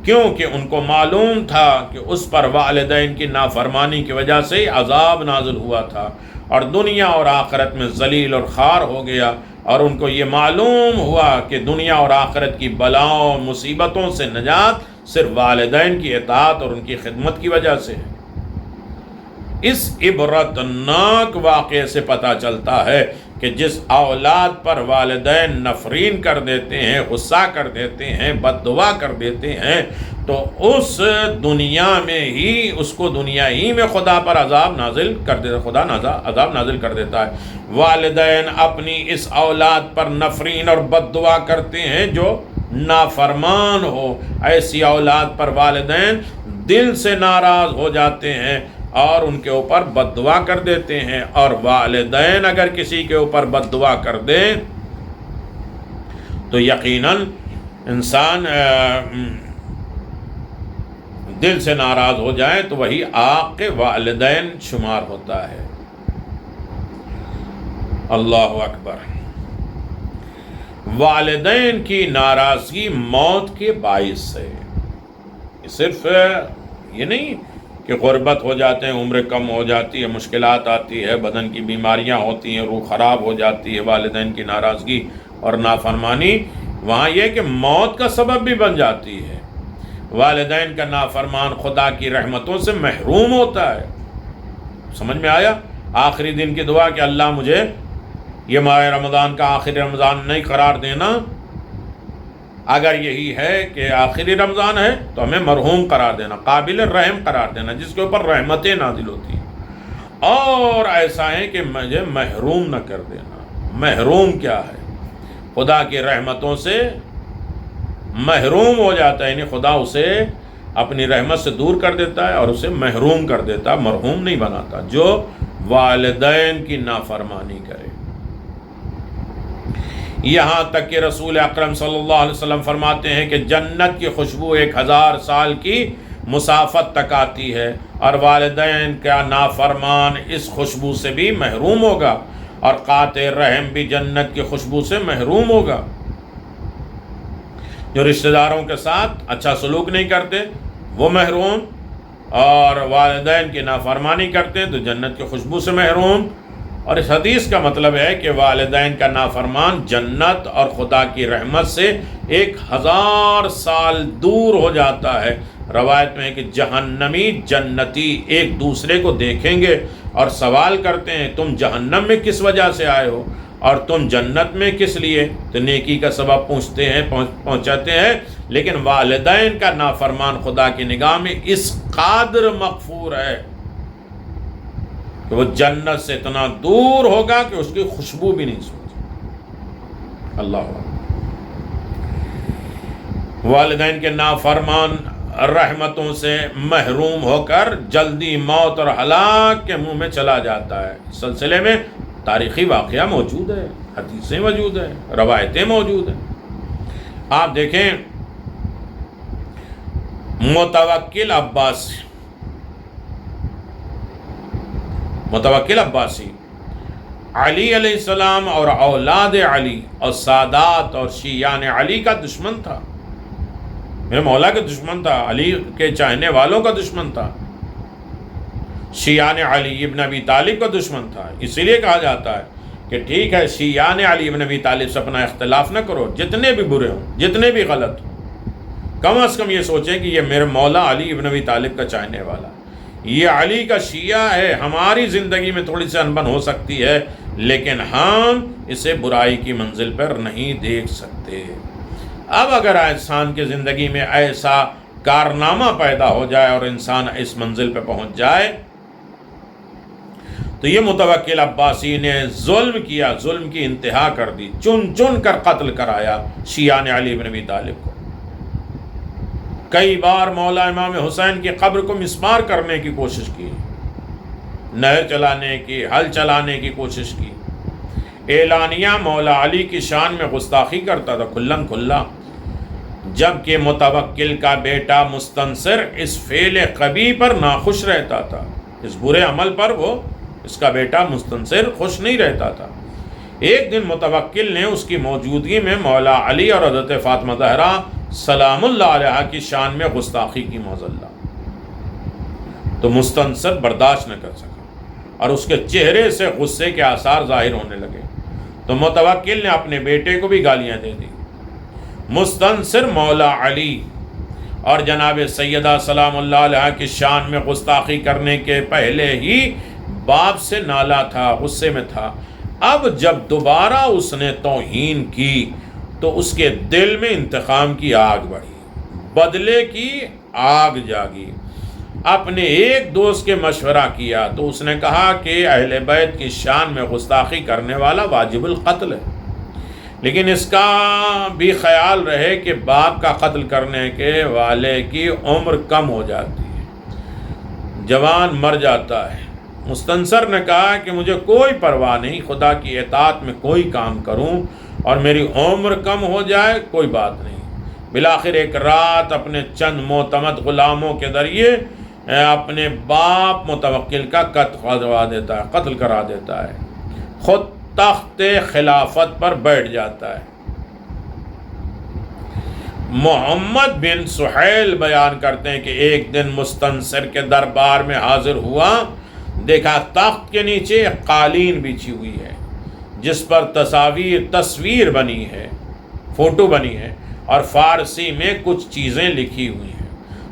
کیونکہ ان کو معلوم تھا کہ اس پر والدین کی نافرمانی کی وجہ سے عذاب نازل ہوا تھا اور دنیا اور آخرت میں ذلیل اور خوار ہو گیا، اور ان کو یہ معلوم ہوا کہ دنیا اور آخرت کی بلاؤں اور مصیبتوں سے نجات صرف والدین کی اطاعت اور ان کی خدمت کی وجہ سے ہے۔ اس عبرتناک واقعے سے پتہ چلتا ہے کہ جس اولاد پر والدین نفرین کر دیتے ہیں، غصہ کر دیتے ہیں، بد دعا کر دیتے ہیں، تو اس دنیا میں ہی اس کو دنیا ہی میں خدا پر عذاب نازل کر دیتا، خدا عذاب نازل کر دیتا ہے۔ والدین اپنی اس اولاد پر نفرین اور بد دعا کرتے ہیں جو نافرمان ہو، ایسی اولاد پر والدین دل سے ناراض ہو جاتے ہیں اور ان کے اوپر بد دعا کر دیتے ہیں۔ اور والدین اگر کسی کے اوپر بد دعا کر دیں تو یقیناً انسان دل سے ناراض ہو جائے تو وہی عاق والدین شمار ہوتا ہے۔ اللہ اکبر۔ والدین کی ناراضگی موت کے باعث ہے۔ صرف یہ نہیں کہ غربت ہو جاتے ہیں، عمر کم ہو جاتی ہے، مشکلات آتی ہے، بدن کی بیماریاں ہوتی ہیں، روح خراب ہو جاتی ہے، والدین کی ناراضگی اور نافرمانی وہاں یہ کہ موت کا سبب بھی بن جاتی ہے۔ والدین کا نافرمان خدا کی رحمتوں سے محروم ہوتا ہے۔ سمجھ میں آیا؟ آخری دن کی دعا کہ اللہ مجھے یہ ماہ رمضان کا آخری رمضان نہیں قرار دینا، اگر یہی ہے کہ آخری رمضان ہے تو ہمیں مرحوم قرار دینا، قابل رحم قرار دینا، جس کے اوپر رحمتیں نازل ہوتی ہیں، اور ایسا ہے کہ مجھے محروم نہ کر دینا۔ محروم کیا ہے؟ خدا کی رحمتوں سے محروم ہو جاتا ہے، یعنی خدا اسے اپنی رحمت سے دور کر دیتا ہے اور اسے محروم کر دیتا ہے، مرحوم نہیں بناتا جو والدین کی نافرمانی کرے۔ یہاں تک کہ رسول اکرم صلی اللہ علیہ وسلم فرماتے ہیں کہ جنت کی خوشبو 1000 سال کی مسافت تک آتی ہے، اور والدین کا نافرمان اس خوشبو سے بھی محروم ہوگا، اور قاطع رحم بھی جنت کی خوشبو سے محروم ہوگا۔ جو رشتہ داروں کے ساتھ اچھا سلوک نہیں کرتے وہ محروم، اور والدین کی نافرمانی کرتے ہیں تو جنت کی خوشبو سے محروم۔ اور اس حدیث کا مطلب ہے کہ والدین کا نافرمان جنت اور خدا کی رحمت سے 1000 سال دور ہو جاتا ہے۔ روایت میں ہے کہ جہنمی جنتی ایک دوسرے کو دیکھیں گے اور سوال کرتے ہیں تم جہنم میں کس وجہ سے آئے ہو اور تم جنت میں کس لیے؟ تو نیکی کا سبب پوچھتے ہیں، پہنچاتے ہیں، لیکن والدین کا نافرمان خدا کی نگاہ میں اس قدر مغفور ہے کہ وہ جنت سے اتنا دور ہوگا کہ اس کی خوشبو بھی نہیں سوچے۔ اللہ والدین کے نافرمان رحمتوں سے محروم ہو کر جلدی موت اور ہلاک کے منہ میں چلا جاتا ہے۔ اس سلسلے میں تاریخی واقعہ موجود ہے، حدیثیں موجود ہیں، روایتیں موجود ہیں۔ آپ دیکھیں متوکل عباسی علی علیہ السلام اور اولاد علی اور سادات اور شیعان علی کا دشمن تھا، میرے مولا کا دشمن تھا، علی کے چاہنے والوں کا دشمن تھا، شیعان علی ابن ابی طالب کا دشمن تھا۔ اسی لیے کہا جاتا ہے کہ ٹھیک ہے شیعان علی ابن ابی طالب سے اپنا اختلاف نہ کرو، جتنے بھی برے ہوں، جتنے بھی غلط ہوں، کم از کم یہ سوچیں کہ یہ میرے مولا علی ابن ابی طالب کا چاہنے والا، یہ علی کا شیعہ ہے۔ ہماری زندگی میں تھوڑی سی انبن ہو سکتی ہے لیکن ہم اسے برائی کی منزل پر نہیں دیکھ سکتے۔ اب اگر انسان کی زندگی میں ایسا کارنامہ پیدا ہو جائے اور انسان اس منزل پہ پہنچ جائے تو یہ متوکل عباسی نے ظلم کیا، ظلم کی انتہا کر دی، چن چن کر قتل کرایا شیعان علی بن ابی طالب کو۔ کئی بار مولا امام حسین کی قبر کو مسمار کرنے کی کوشش کی، نہر چلانے کی، ہل چلانے کی کوشش کی، اعلانیہ مولا علی کی شان میں گستاخی کرتا تھا کھلم کھلا، جبکہ متوکل کا بیٹا مستنصر اس فعل قبیح پر ناخوش رہتا تھا، اس برے عمل پر وہ اس کا بیٹا مستنصر خوش نہیں رہتا تھا۔ ایک دن متوکل نے اس کی موجودگی میں مولا علی اور حضرت فاطمہ زہرا سلام اللہ علیہ کی شان میں گستاخی کی معاذ اللہ، تو مستنصر برداشت نہ کر سکا اور اس کے چہرے سے غصے کے آثار ظاہر ہونے لگے، تو متوکل نے اپنے بیٹے کو بھی گالیاں دے دی۔ مستنصر مولا علی اور جناب سیدہ سلام اللہ علیہ کی شان میں گستاخی کرنے کے پہلے ہی باپ سے نالا تھا، غصے میں تھا، اب جب دوبارہ اس نے توہین کی تو اس کے دل میں انتقام کی آگ بڑھی، بدلے کی آگ جاگی۔ اپنے ایک دوست کے مشورہ کیا تو اس نے کہا کہ اہل بیت کی شان میں گستاخی کرنے والا واجب القتل ہے، لیکن اس کا بھی خیال رہے کہ باپ کا قتل کرنے کے والے کی عمر کم ہو جاتی ہے، جوان مر جاتا ہے۔ مستنصر نے کہا کہ مجھے کوئی پرواہ نہیں، خدا کی اطاعت میں کوئی کام کروں اور میری عمر کم ہو جائے کوئی بات نہیں۔ بالآخر ایک رات اپنے چند معتمد غلاموں کے ذریعے اپنے باپ متوکل کا قتل کرا دیتا ہے، خود تخت خلافت پر بیٹھ جاتا ہے۔ محمد بن سہیل بیان کرتے ہیں کہ ایک دن مستنصر کے دربار میں حاضر ہوا، دیکھا تخت کے نیچے قالین بچھی ہوئی ہے جس پر تصویر بنی ہے، فوٹو بنی ہے اور فارسی میں کچھ چیزیں لکھی ہوئی ہیں۔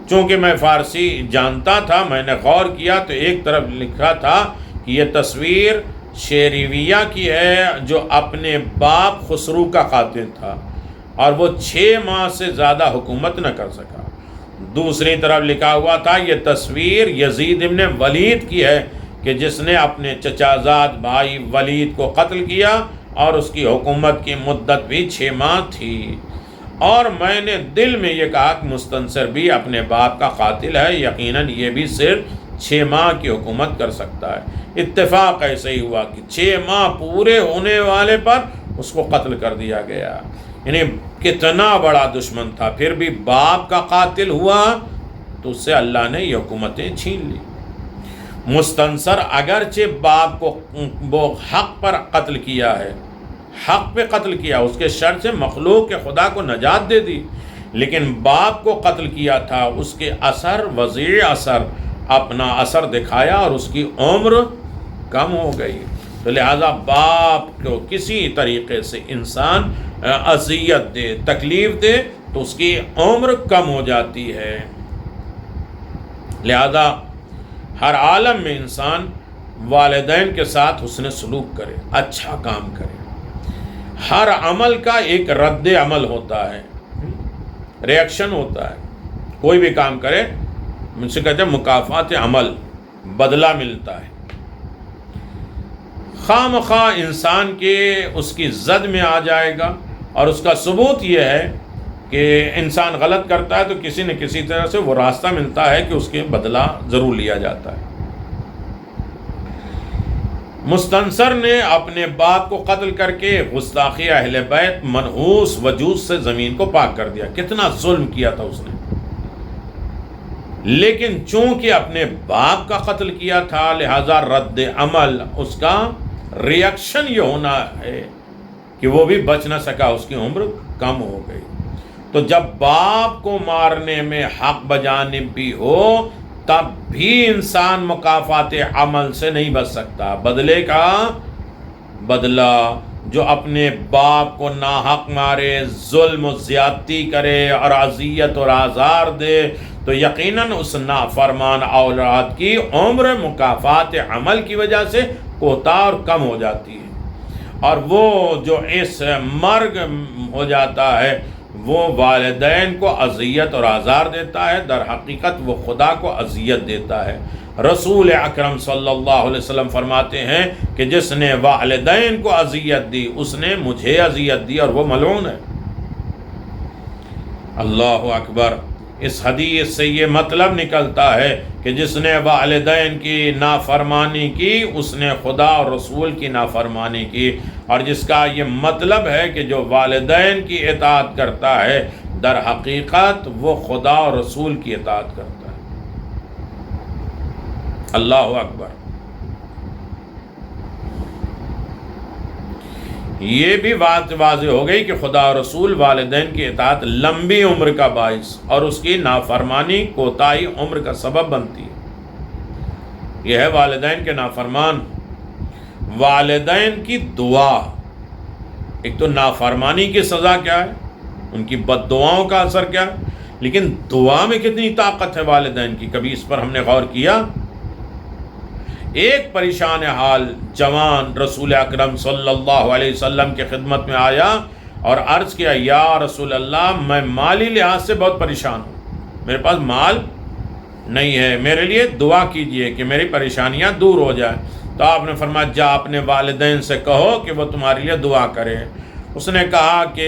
چونکہ میں فارسی جانتا تھا، میں نے غور کیا تو ایک طرف لکھا تھا کہ یہ تصویر شیریویہ کی ہے جو اپنے باپ خسرو کا قاتل تھا اور وہ 6 ماہ سے زیادہ حکومت نہ کر سکا۔ دوسری طرف لکھا ہوا تھا یہ تصویر یزید ابن ولید کی ہے کہ جس نے اپنے چچا زاد بھائی ولید کو قتل کیا اور اس کی حکومت کی مدت بھی 6 ماہ تھی۔ اور میں نے دل میں یہ کہا کہ مستنصر بھی اپنے باپ کا قاتل ہے، یقیناً یہ بھی صرف 6 ماہ کی حکومت کر سکتا ہے۔ اتفاق ایسے ہی ہوا کہ 6 ماہ پورے ہونے والے پر اس کو قتل کر دیا گیا۔ یعنی کتنا بڑا دشمن تھا، پھر بھی باپ کا قاتل ہوا تو اس سے اللہ نے یہ حکومتیں چھین لی۔ مستنصر اگرچہ باپ کو وہ حق پر قتل کیا ہے، حق پہ قتل کیا، اس کے شر سے مخلوق کے خدا کو نجات دے دی، لیکن باپ کو قتل کیا تھا، اس کے اثر وضیع اثر اپنا اثر دکھایا اور اس کی عمر کم ہو گئی۔ تو لہذا باپ کو کسی طریقے سے انسان اذیت دے، تکلیف دے تو اس کی عمر کم ہو جاتی ہے۔ لہذا ہر عالم میں انسان والدین کے ساتھ حسن سلوک کرے، اچھا کام کرے۔ ہر عمل کا ایک رد عمل ہوتا ہے، ریاکشن ہوتا ہے۔ کوئی بھی کام کرے، مجھ سے کہتے ہیں مکافات عمل، بدلہ ملتا ہے۔ خواہ مخواہ انسان کے اس کی زد میں آ جائے گا، اور اس کا ثبوت یہ ہے کہ انسان غلط کرتا ہے تو کسی نہ کسی طرح سے وہ راستہ ملتا ہے کہ اس کے بدلہ ضرور لیا جاتا ہے۔ مستنصر نے اپنے باپ کو قتل کر کے گستاخی اہل بیت منحوس وجود سے زمین کو پاک کر دیا۔ کتنا ظلم کیا تھا اس نے، لیکن چونکہ اپنے باپ کا قتل کیا تھا لہذا رد عمل، اس کا ریاکشن یہ ہونا ہے کہ وہ بھی بچ نہ سکا، اس کی عمر کم ہو گئی۔ تو جب باپ کو مارنے میں حق بجانب بھی ہو تب بھی انسان مکافات عمل سے نہیں بچ سکتا۔ بدلے کا بدلہ، جو اپنے باپ کو ناحق مارے، ظلم و زیادتی کرے اور اذیت اور آزار دے تو یقیناً اس نافرمان اولاد کی عمر مکافات عمل کی وجہ سے کوتاہ اور کم ہو جاتی ہے، اور وہ جو اس مرگ ہو جاتا ہے وہ والدین کو اذیت اور آزار دیتا ہے، در حقیقت وہ خدا کو اذیت دیتا ہے۔ رسول اکرم صلی اللہ علیہ وسلم فرماتے ہیں کہ جس نے والدین کو اذیت دی اس نے مجھے اذیت دی اور وہ ملعون ہے۔ اللہ اکبر۔ اس حدیث سے یہ مطلب نکلتا ہے کہ جس نے والدین کی نافرمانی کی اس نے خدا اور رسول کی نافرمانی کی، اور جس کا یہ مطلب ہے کہ جو والدین کی اطاعت کرتا ہے در حقیقت وہ خدا اور رسول کی اطاعت کرتا ہے۔ اللہ اکبر۔ یہ بھی بات واضح ہو گئی کہ خدا اور رسول والدین کی اطاعت لمبی عمر کا باعث اور اس کی نافرمانی کوتاہی عمر کا سبب بنتی ہے۔ یہ ہے والدین کے نافرمان۔ والدین کی دعا، ایک تو نافرمانی کی سزا کیا ہے، ان کی بد دعاؤں کا اثر کیا ہے، لیکن دعا میں کتنی طاقت ہے والدین کی، کبھی اس پر ہم نے غور کیا؟ ایک پریشان حال جوان رسول اکرم صلی اللہ علیہ وسلم کی خدمت میں آیا اور عرض کیا یا رسول اللہ میں مالی لحاظ سے بہت پریشان ہوں، میرے پاس مال نہیں ہے، میرے لیے دعا کیجئے کہ میری پریشانیاں دور ہو جائیں۔ تو آپ نے فرمایا جا اپنے والدین سے کہو کہ وہ تمہارے لیے دعا کریں۔ اس نے کہا کہ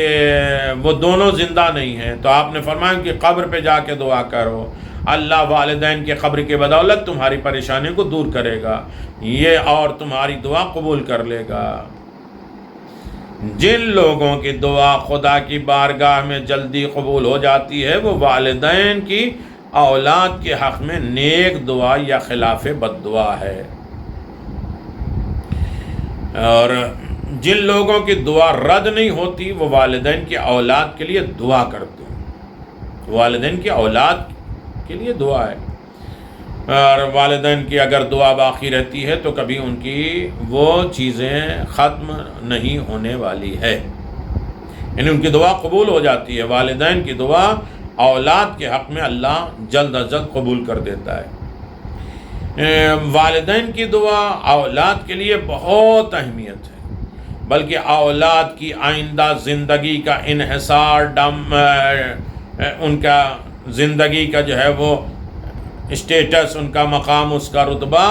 وہ دونوں زندہ نہیں ہیں، تو آپ نے فرمایا کہ قبر پہ جا کے دعا کرو، اللہ والدین کی قبر کی بدولت تمہاری پریشانی کو دور کرے گا یہ اور تمہاری دعا قبول کر لے گا۔ جن لوگوں کی دعا خدا کی بارگاہ میں جلدی قبول ہو جاتی ہے وہ والدین کی اولاد کے حق میں نیک دعا یا خلاف بد دعا ہے، اور جن لوگوں کی دعا رد نہیں ہوتی وہ والدین کی اولاد کے لیے دعا کرتے ہیں، والدین کی اولاد کے لیے دعا ہے، اور والدین کی اگر دعا باقی رہتی ہے تو کبھی ان کی وہ چیزیں ختم نہیں ہونے والی ہے، یعنی ان کی دعا قبول ہو جاتی ہے۔ والدین کی دعا اولاد کے حق میں اللہ جلد از جلد قبول کر دیتا ہے۔ والدین کی دعا اولاد کے لیے بہت اہمیت ہے، بلکہ اولاد کی آئندہ زندگی کا انحصار ان کا زندگی کا جو ہے وہ اسٹیٹس، ان کا مقام، اس کا رتبہ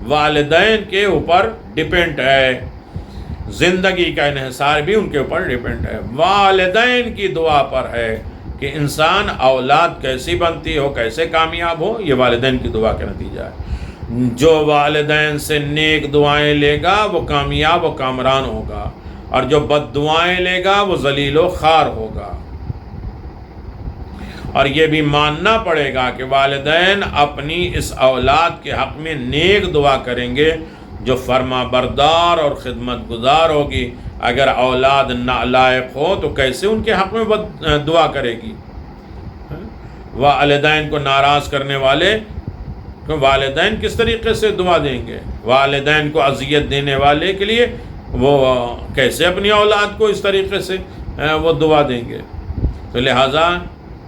والدین کے اوپر ڈیپینڈ ہے، زندگی کا انحصار بھی ان کے اوپر ڈیپینڈ ہے، والدین کی دعا پر ہے کہ انسان اولاد کیسی بنتی ہو، کیسے کامیاب ہو، یہ والدین کی دعا کا نتیجہ ہے۔ جو والدین سے نیک دعائیں لے گا وہ کامیاب و کامران ہوگا، اور جو بد دعائیں لے گا وہ ذلیل و خوار ہوگا۔ اور یہ بھی ماننا پڑے گا کہ والدین اپنی اس اولاد کے حق میں نیک دعا کریں گے جو فرما بردار اور خدمت گزار ہوگی۔ اگر اولاد نالائق ہو تو کیسے ان کے حق میں دعا کرے گی؟ والدین کو ناراض کرنے والے والدین کس طریقے سے دعا دیں گے؟ والدین کو اذیت دینے والے کے لیے وہ کیسے اپنی اولاد کو اس طریقے سے وہ دعا دیں گے؟ تو لہٰذا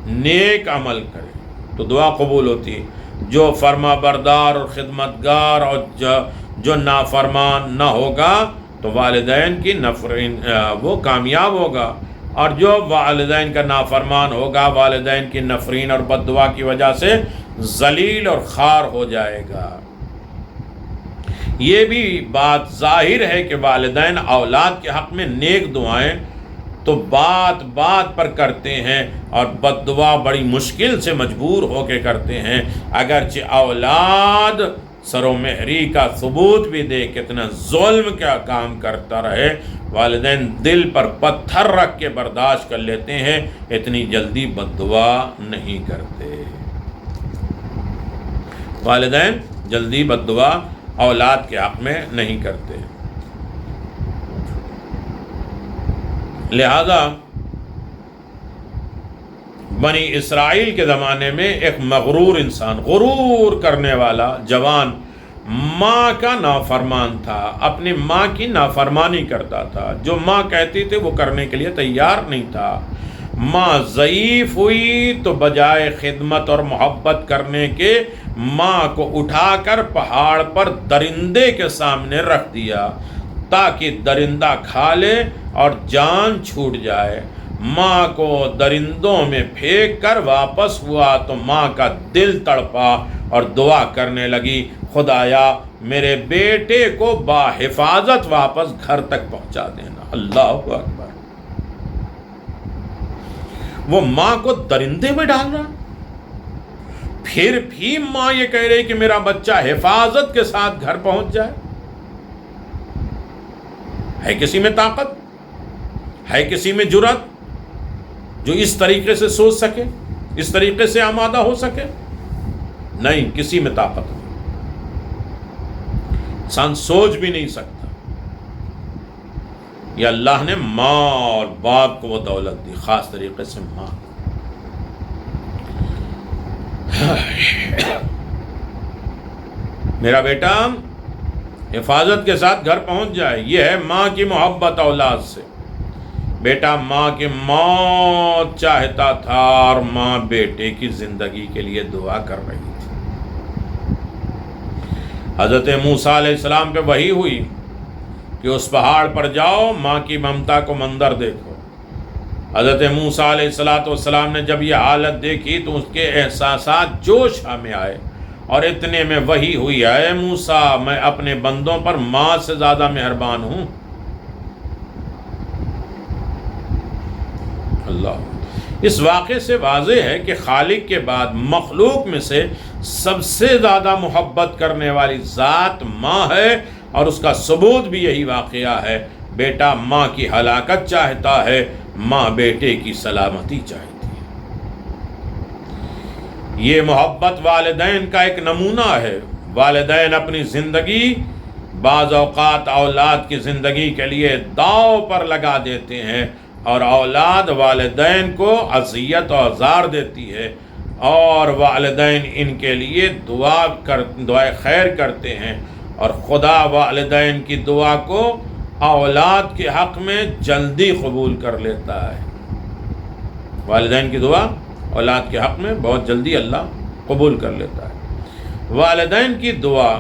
نیک عمل کرے تو دعا قبول ہوتی ہے۔ جو فرما بردار اور خدمتگار اور جو نافرمان نہ ہوگا تو والدین کی وہ کامیاب ہوگا، اور جو والدین کا نافرمان ہوگا والدین کی نفرین اور بد دعا کی وجہ سے ذلیل اور خوار ہو جائے گا۔ یہ بھی بات ظاہر ہے کہ والدین اولاد کے حق میں نیک دعائیں تو بات بات پر کرتے ہیں، اور بد دعا بڑی مشکل سے مجبور ہو کے کرتے ہیں، اگرچہ اولاد سر و مہری کا ثبوت بھی دے، کتنا ظلم کا کام کرتا رہے، والدین دل پر پتھر رکھ کے برداشت کر لیتے ہیں، اتنی جلدی بد دعا نہیں کرتے۔ والدین جلدی بد دعا اولاد کے حق میں نہیں کرتے۔ لہذا بنی اسرائیل کے زمانے میں ایک مغرور انسان، غرور کرنے والا جوان ماں کا نافرمان تھا، اپنی ماں کی نافرمانی کرتا تھا، جو ماں کہتی تھی وہ کرنے کے لیے تیار نہیں تھا۔ ماں ضعیف ہوئی تو بجائے خدمت اور محبت کرنے کے ماں کو اٹھا کر پہاڑ پر درندے کے سامنے رکھ دیا تاکہ درندہ کھا لے اور جان چھوٹ جائے۔ ماں کو درندوں میں پھینک کر واپس ہوا تو ماں کا دل تڑپا اور دعا کرنے لگی، خدایا میرے بیٹے کو باحفاظت واپس گھر تک پہنچا دینا۔ اللہ اکبر! وہ ماں کو درندے میں ڈال رہا، پھر بھی ماں یہ کہہ رہی کہ میرا بچہ حفاظت کے ساتھ گھر پہنچ جائے۔ ہے کسی میں طاقت؟ ہے کسی میں جرأت جو اس طریقے سے سوچ سکے، اس طریقے سے آمادہ ہو سکے؟ نہیں، کسی میں طاقت نہیں، انسان سوچ بھی نہیں سکتا۔ یہ اللہ نے ماں اور باپ کو وہ دولت دی، خاص طریقے سے ماں۔ میرا بیٹا حفاظت کے ساتھ گھر پہنچ جائے، یہ ہے ماں کی محبت اولاد سے۔ بیٹا ماں کی موت چاہتا تھا اور ماں بیٹے کی زندگی کے لیے دعا کر رہی تھی۔ حضرت موسیٰ علیہ السلام پہ وحی ہوئی کہ اس پہاڑ پر جاؤ، ماں کی ممتا کو منظر دیکھو۔ حضرت موسیٰ علیہ السلام نے جب یہ حالت دیکھی تو اس کے احساسات جوش میں آئے، اور اتنے میں وحی ہوئی، اے موسیٰ میں اپنے بندوں پر ماں سے زیادہ مہربان ہوں۔ اللہ، اس واقعے سے واضح ہے کہ خالق کے بعد مخلوق میں سے سب سے زیادہ محبت کرنے والی ذات ماں ہے، اور اس کا ثبوت بھی یہی واقعہ ہے۔ بیٹا ماں کی ہلاکت چاہتا ہے، ماں بیٹے کی سلامتی چاہتی ہے۔ یہ محبت والدین کا ایک نمونہ ہے۔ والدین اپنی زندگی بعض اوقات اولاد کی زندگی کے لیے داؤ پر لگا دیتے ہیں، اور اولاد والدین کو اذیت اور آزار دیتی ہے، اور والدین ان کے لیے دعائے خیر کرتے ہیں، اور خدا والدین کی دعا کو اولاد کے حق میں جلدی قبول کر لیتا ہے۔ والدین کی دعا اولاد کے حق میں بہت جلدی اللہ قبول کر لیتا ہے۔ والدین کی دعا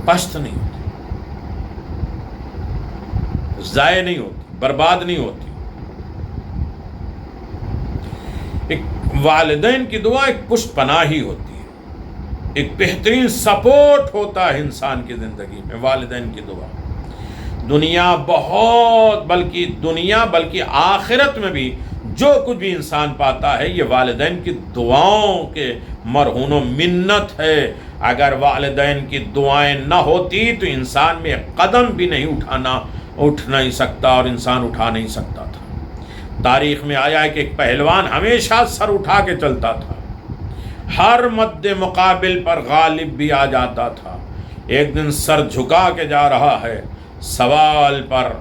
پست نہیں ہوتی، ضائع نہیں ہوتی، برباد نہیں ہوتی۔ ایک والدین کی دعا ایک پشت پناہی ہوتی ہے، ایک بہترین سپورٹ ہوتا ہے انسان کی زندگی میں۔ والدین کی دعا بلکہ آخرت میں بھی جو کچھ بھی انسان پاتا ہے یہ والدین کی دعاؤں کے مرہون و منت ہے۔ اگر والدین کی دعائیں نہ ہوتی تو انسان میں قدم بھی اٹھ نہیں سکتا، اور انسان اٹھا نہیں سکتا تھا۔ تاریخ میں آیا ہے کہ ایک پہلوان ہمیشہ سر اٹھا کے چلتا تھا، ہر مد مقابل پر غالب بھی آ جاتا تھا۔ ایک دن سر جھکا کے جا رہا ہے، سوال پر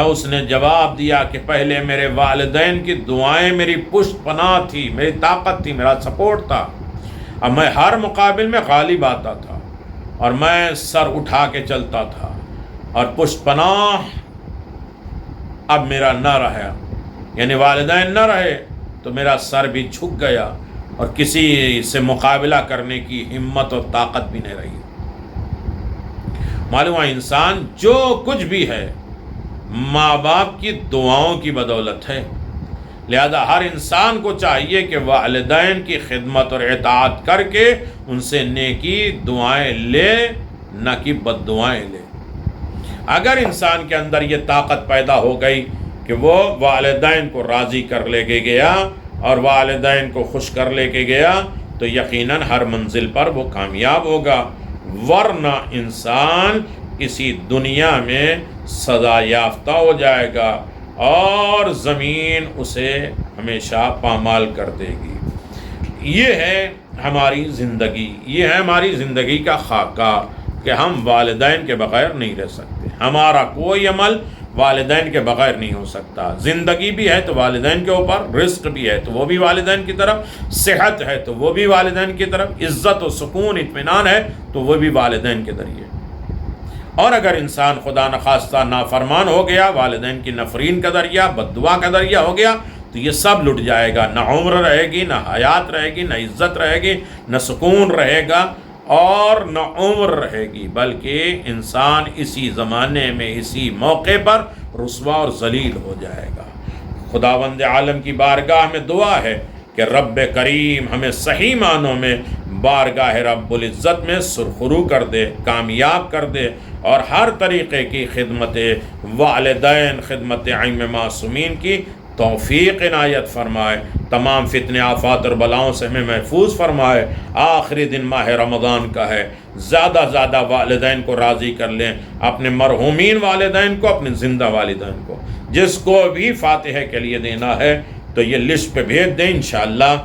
اس نے جواب دیا کہ پہلے میرے والدین کی دعائیں میری پشت پناہ تھی، میری طاقت تھی، میرا سپورٹ تھا، اب میں ہر مقابل میں غالب آتا تھا، اور میں سر اٹھا کے چلتا تھا، اور پشت پناہ اب میرا نہ رہا، یعنی والدین نہ رہے تو میرا سر بھی جھک گیا، اور کسی سے مقابلہ کرنے کی ہمت اور طاقت بھی نہیں رہی۔ معلوم ہے انسان جو کچھ بھی ہے ماں باپ کی دعاؤں کی بدولت ہے، لہذا ہر انسان کو چاہیے کہ والدین کی خدمت اور اطاعت کر کے ان سے نیکی دعائیں لے، نہ کہ بد دعائیں لے۔ اگر انسان کے اندر یہ طاقت پیدا ہو گئی کہ وہ والدین کو راضی کر لے کے گیا اور والدین کو خوش کر لے کے گیا تو یقیناً ہر منزل پر وہ کامیاب ہوگا، ورنہ انسان اسی دنیا میں سزا یافتہ ہو جائے گا اور زمین اسے ہمیشہ پامال کر دے گی۔ یہ ہے ہماری زندگی، یہ ہے ہماری زندگی کا خاکہ کہ ہم والدین کے بغیر نہیں رہ سکتے۔ ہمارا کوئی عمل والدین کے بغیر نہیں ہو سکتا۔ زندگی بھی ہے تو والدین کے اوپر، رزق بھی ہے تو وہ بھی والدین کی طرف، صحت ہے تو وہ بھی والدین کی طرف، عزت و سکون اطمینان ہے تو وہ بھی والدین کے ذریعے۔ اور اگر انسان خدا نخواستہ نافرمان ہو گیا، والدین کی نفرین کا ذریعہ، بد دعا کا ذریعہ ہو گیا تو یہ سب لٹ جائے گا، نہ عمر رہے گی، نہ حیات رہے گی، نہ عزت رہے گی، نہ سکون رہے گا اور نہ عمر رہے گی، بلکہ انسان اسی زمانے میں اسی موقع پر رسوا اور ذلیل ہو جائے گا۔ خداوند عالم کی بارگاہ میں دعا ہے کہ رب کریم ہمیں صحیح معنوں میں بارگاہ رب العزت میں سرخرو کر دے، کامیاب کر دے، اور ہر طریقے کی خدمت والدین، خدمت ائمہ معصومین کی توفیق عنایت فرمائے، تمام فتنے آفات اور بلاؤں سے ہمیں محفوظ فرمائے۔ آخری دن ماہ رمضان کا ہے، زیادہ زیادہ والدین کو راضی کر لیں، اپنے مرحومین والدین کو، اپنے زندہ والدین کو، جس کو بھی فاتحہ کے لیے دینا ہے تو یہ لسٹ پہ بھیج دیں انشاءاللہ۔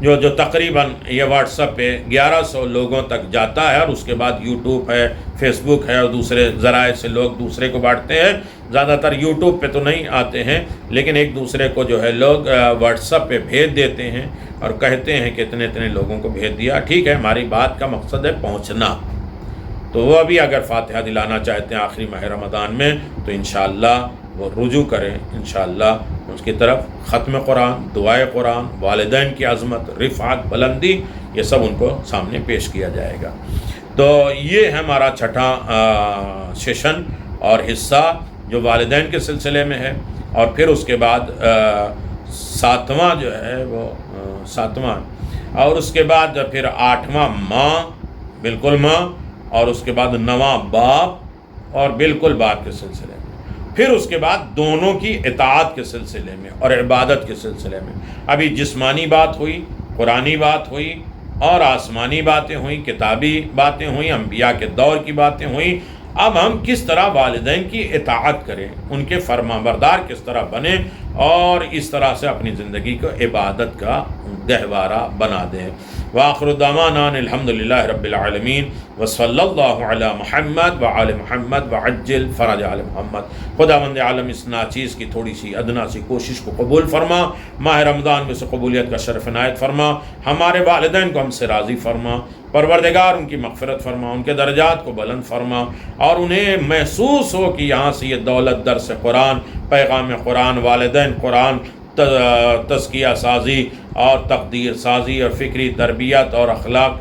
جو تقریباً یہ واٹس ایپ پہ 1100 لوگوں تک جاتا ہے، اور اس کے بعد یوٹیوب ہے، فیس بک ہے، اور دوسرے ذرائع سے لوگ دوسرے کو بانٹتے ہیں۔ زیادہ تر یوٹیوب پہ تو نہیں آتے ہیں، لیکن ایک دوسرے کو جو ہے لوگ واٹس ایپ پہ بھیج دیتے ہیں اور کہتے ہیں کہ اتنے لوگوں کو بھیج دیا۔ ٹھیک ہے، ہماری بات کا مقصد ہے پہنچنا، تو وہ بھی اگر فاتحہ دلانا چاہتے ہیں آخری ماہ رمضان میں تو انشاءاللہ وہ رجوع کریں انشاءاللہ اس کی طرف۔ ختم قرآن، دعائے قرآن، والدین کی عظمت، رفعت، بلندی یہ سب ان کو سامنے پیش کیا جائے گا۔ تو یہ ہے ہمارا چھٹا سیشن اور حصہ جو والدین کے سلسلے میں ہے، اور پھر اس کے بعد ساتواں جو ہے وہ ساتواں، اور اس کے بعد پھر آٹھواں ماں، بالکل ماں، اور اس کے بعد نواں باپ اور بالکل باپ کے سلسلے میں، پھر اس کے بعد دونوں کی اطاعت کے سلسلے میں اور عبادت کے سلسلے میں۔ ابھی جسمانی بات ہوئی، قرآنی بات ہوئی، اور آسمانی باتیں ہوئیں، کتابی باتیں ہوئیں، انبیاء کے دور کی باتیں ہوئیں۔ اب ہم کس طرح والدین کی اطاعت کریں، ان کے فرما بردار کس طرح بنیں، اور اس طرح سے اپنی زندگی کو عبادت کا گہوارہ بنا دیں۔ وآخر دعوانا الحمدللہ رب العالمین وصلی اللہ علی محمد وآل محمد وعجل فرج آل محمد۔ خداوند عالم اس ناچیز کی تھوڑی سی ادنا سی کوشش کو قبول فرما، ماہ رمضان میں سے قبولیت کا شرف عنایت فرما، ہمارے والدین کو ہم سے راضی فرما، پروردگار ان کی مغفرت فرما، ان کے درجات کو بلند فرما، اور انہیں محسوس ہو کہ یہاں سے یہ دولت درس قرآن، پیغام قرآن، والدین قرآن، تزکیہ سازی اور تقدیر سازی اور فکری تربیت اور اخلاق،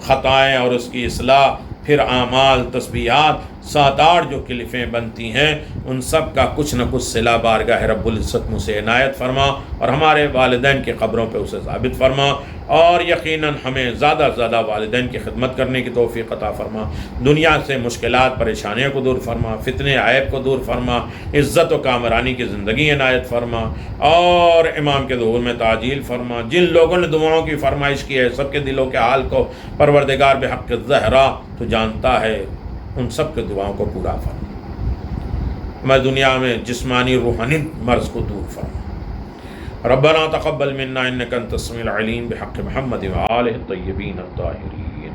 خطائیں اور اس کی اصلاح، پھر اعمال، تسبیحات، 7-8 جو کلفیں بنتی ہیں، ان سب کا کچھ نہ کچھ صلہ بارگاہ رب العزت مجھ سے عنایت فرما، اور ہمارے والدین کے قبروں پہ اسے ثابت فرما، اور یقیناً ہمیں زیادہ سے زیادہ والدین کی خدمت کرنے کی توفیق عطا فرما، دنیا سے مشکلات پریشانیوں کو دور فرما، فتنے عیب کو دور فرما، عزت و کامرانی کی زندگی عنایت فرما، اور امام کے ظہور میں تعجیل فرما۔ جن لوگوں نے دعاؤں کی فرمائش کی ہے، سب کے دلوں کے حال کو پروردگار بحق الزہرا تو جانتا ہے، ان سب کے دعاؤں کو پورا فرما، میں دنیا میں جسمانی روحانی مرض کو دور فرما۔ ربنا تقبل منا انك انت السميع العليم بحق محمد وآله الطيبين الطاهرين۔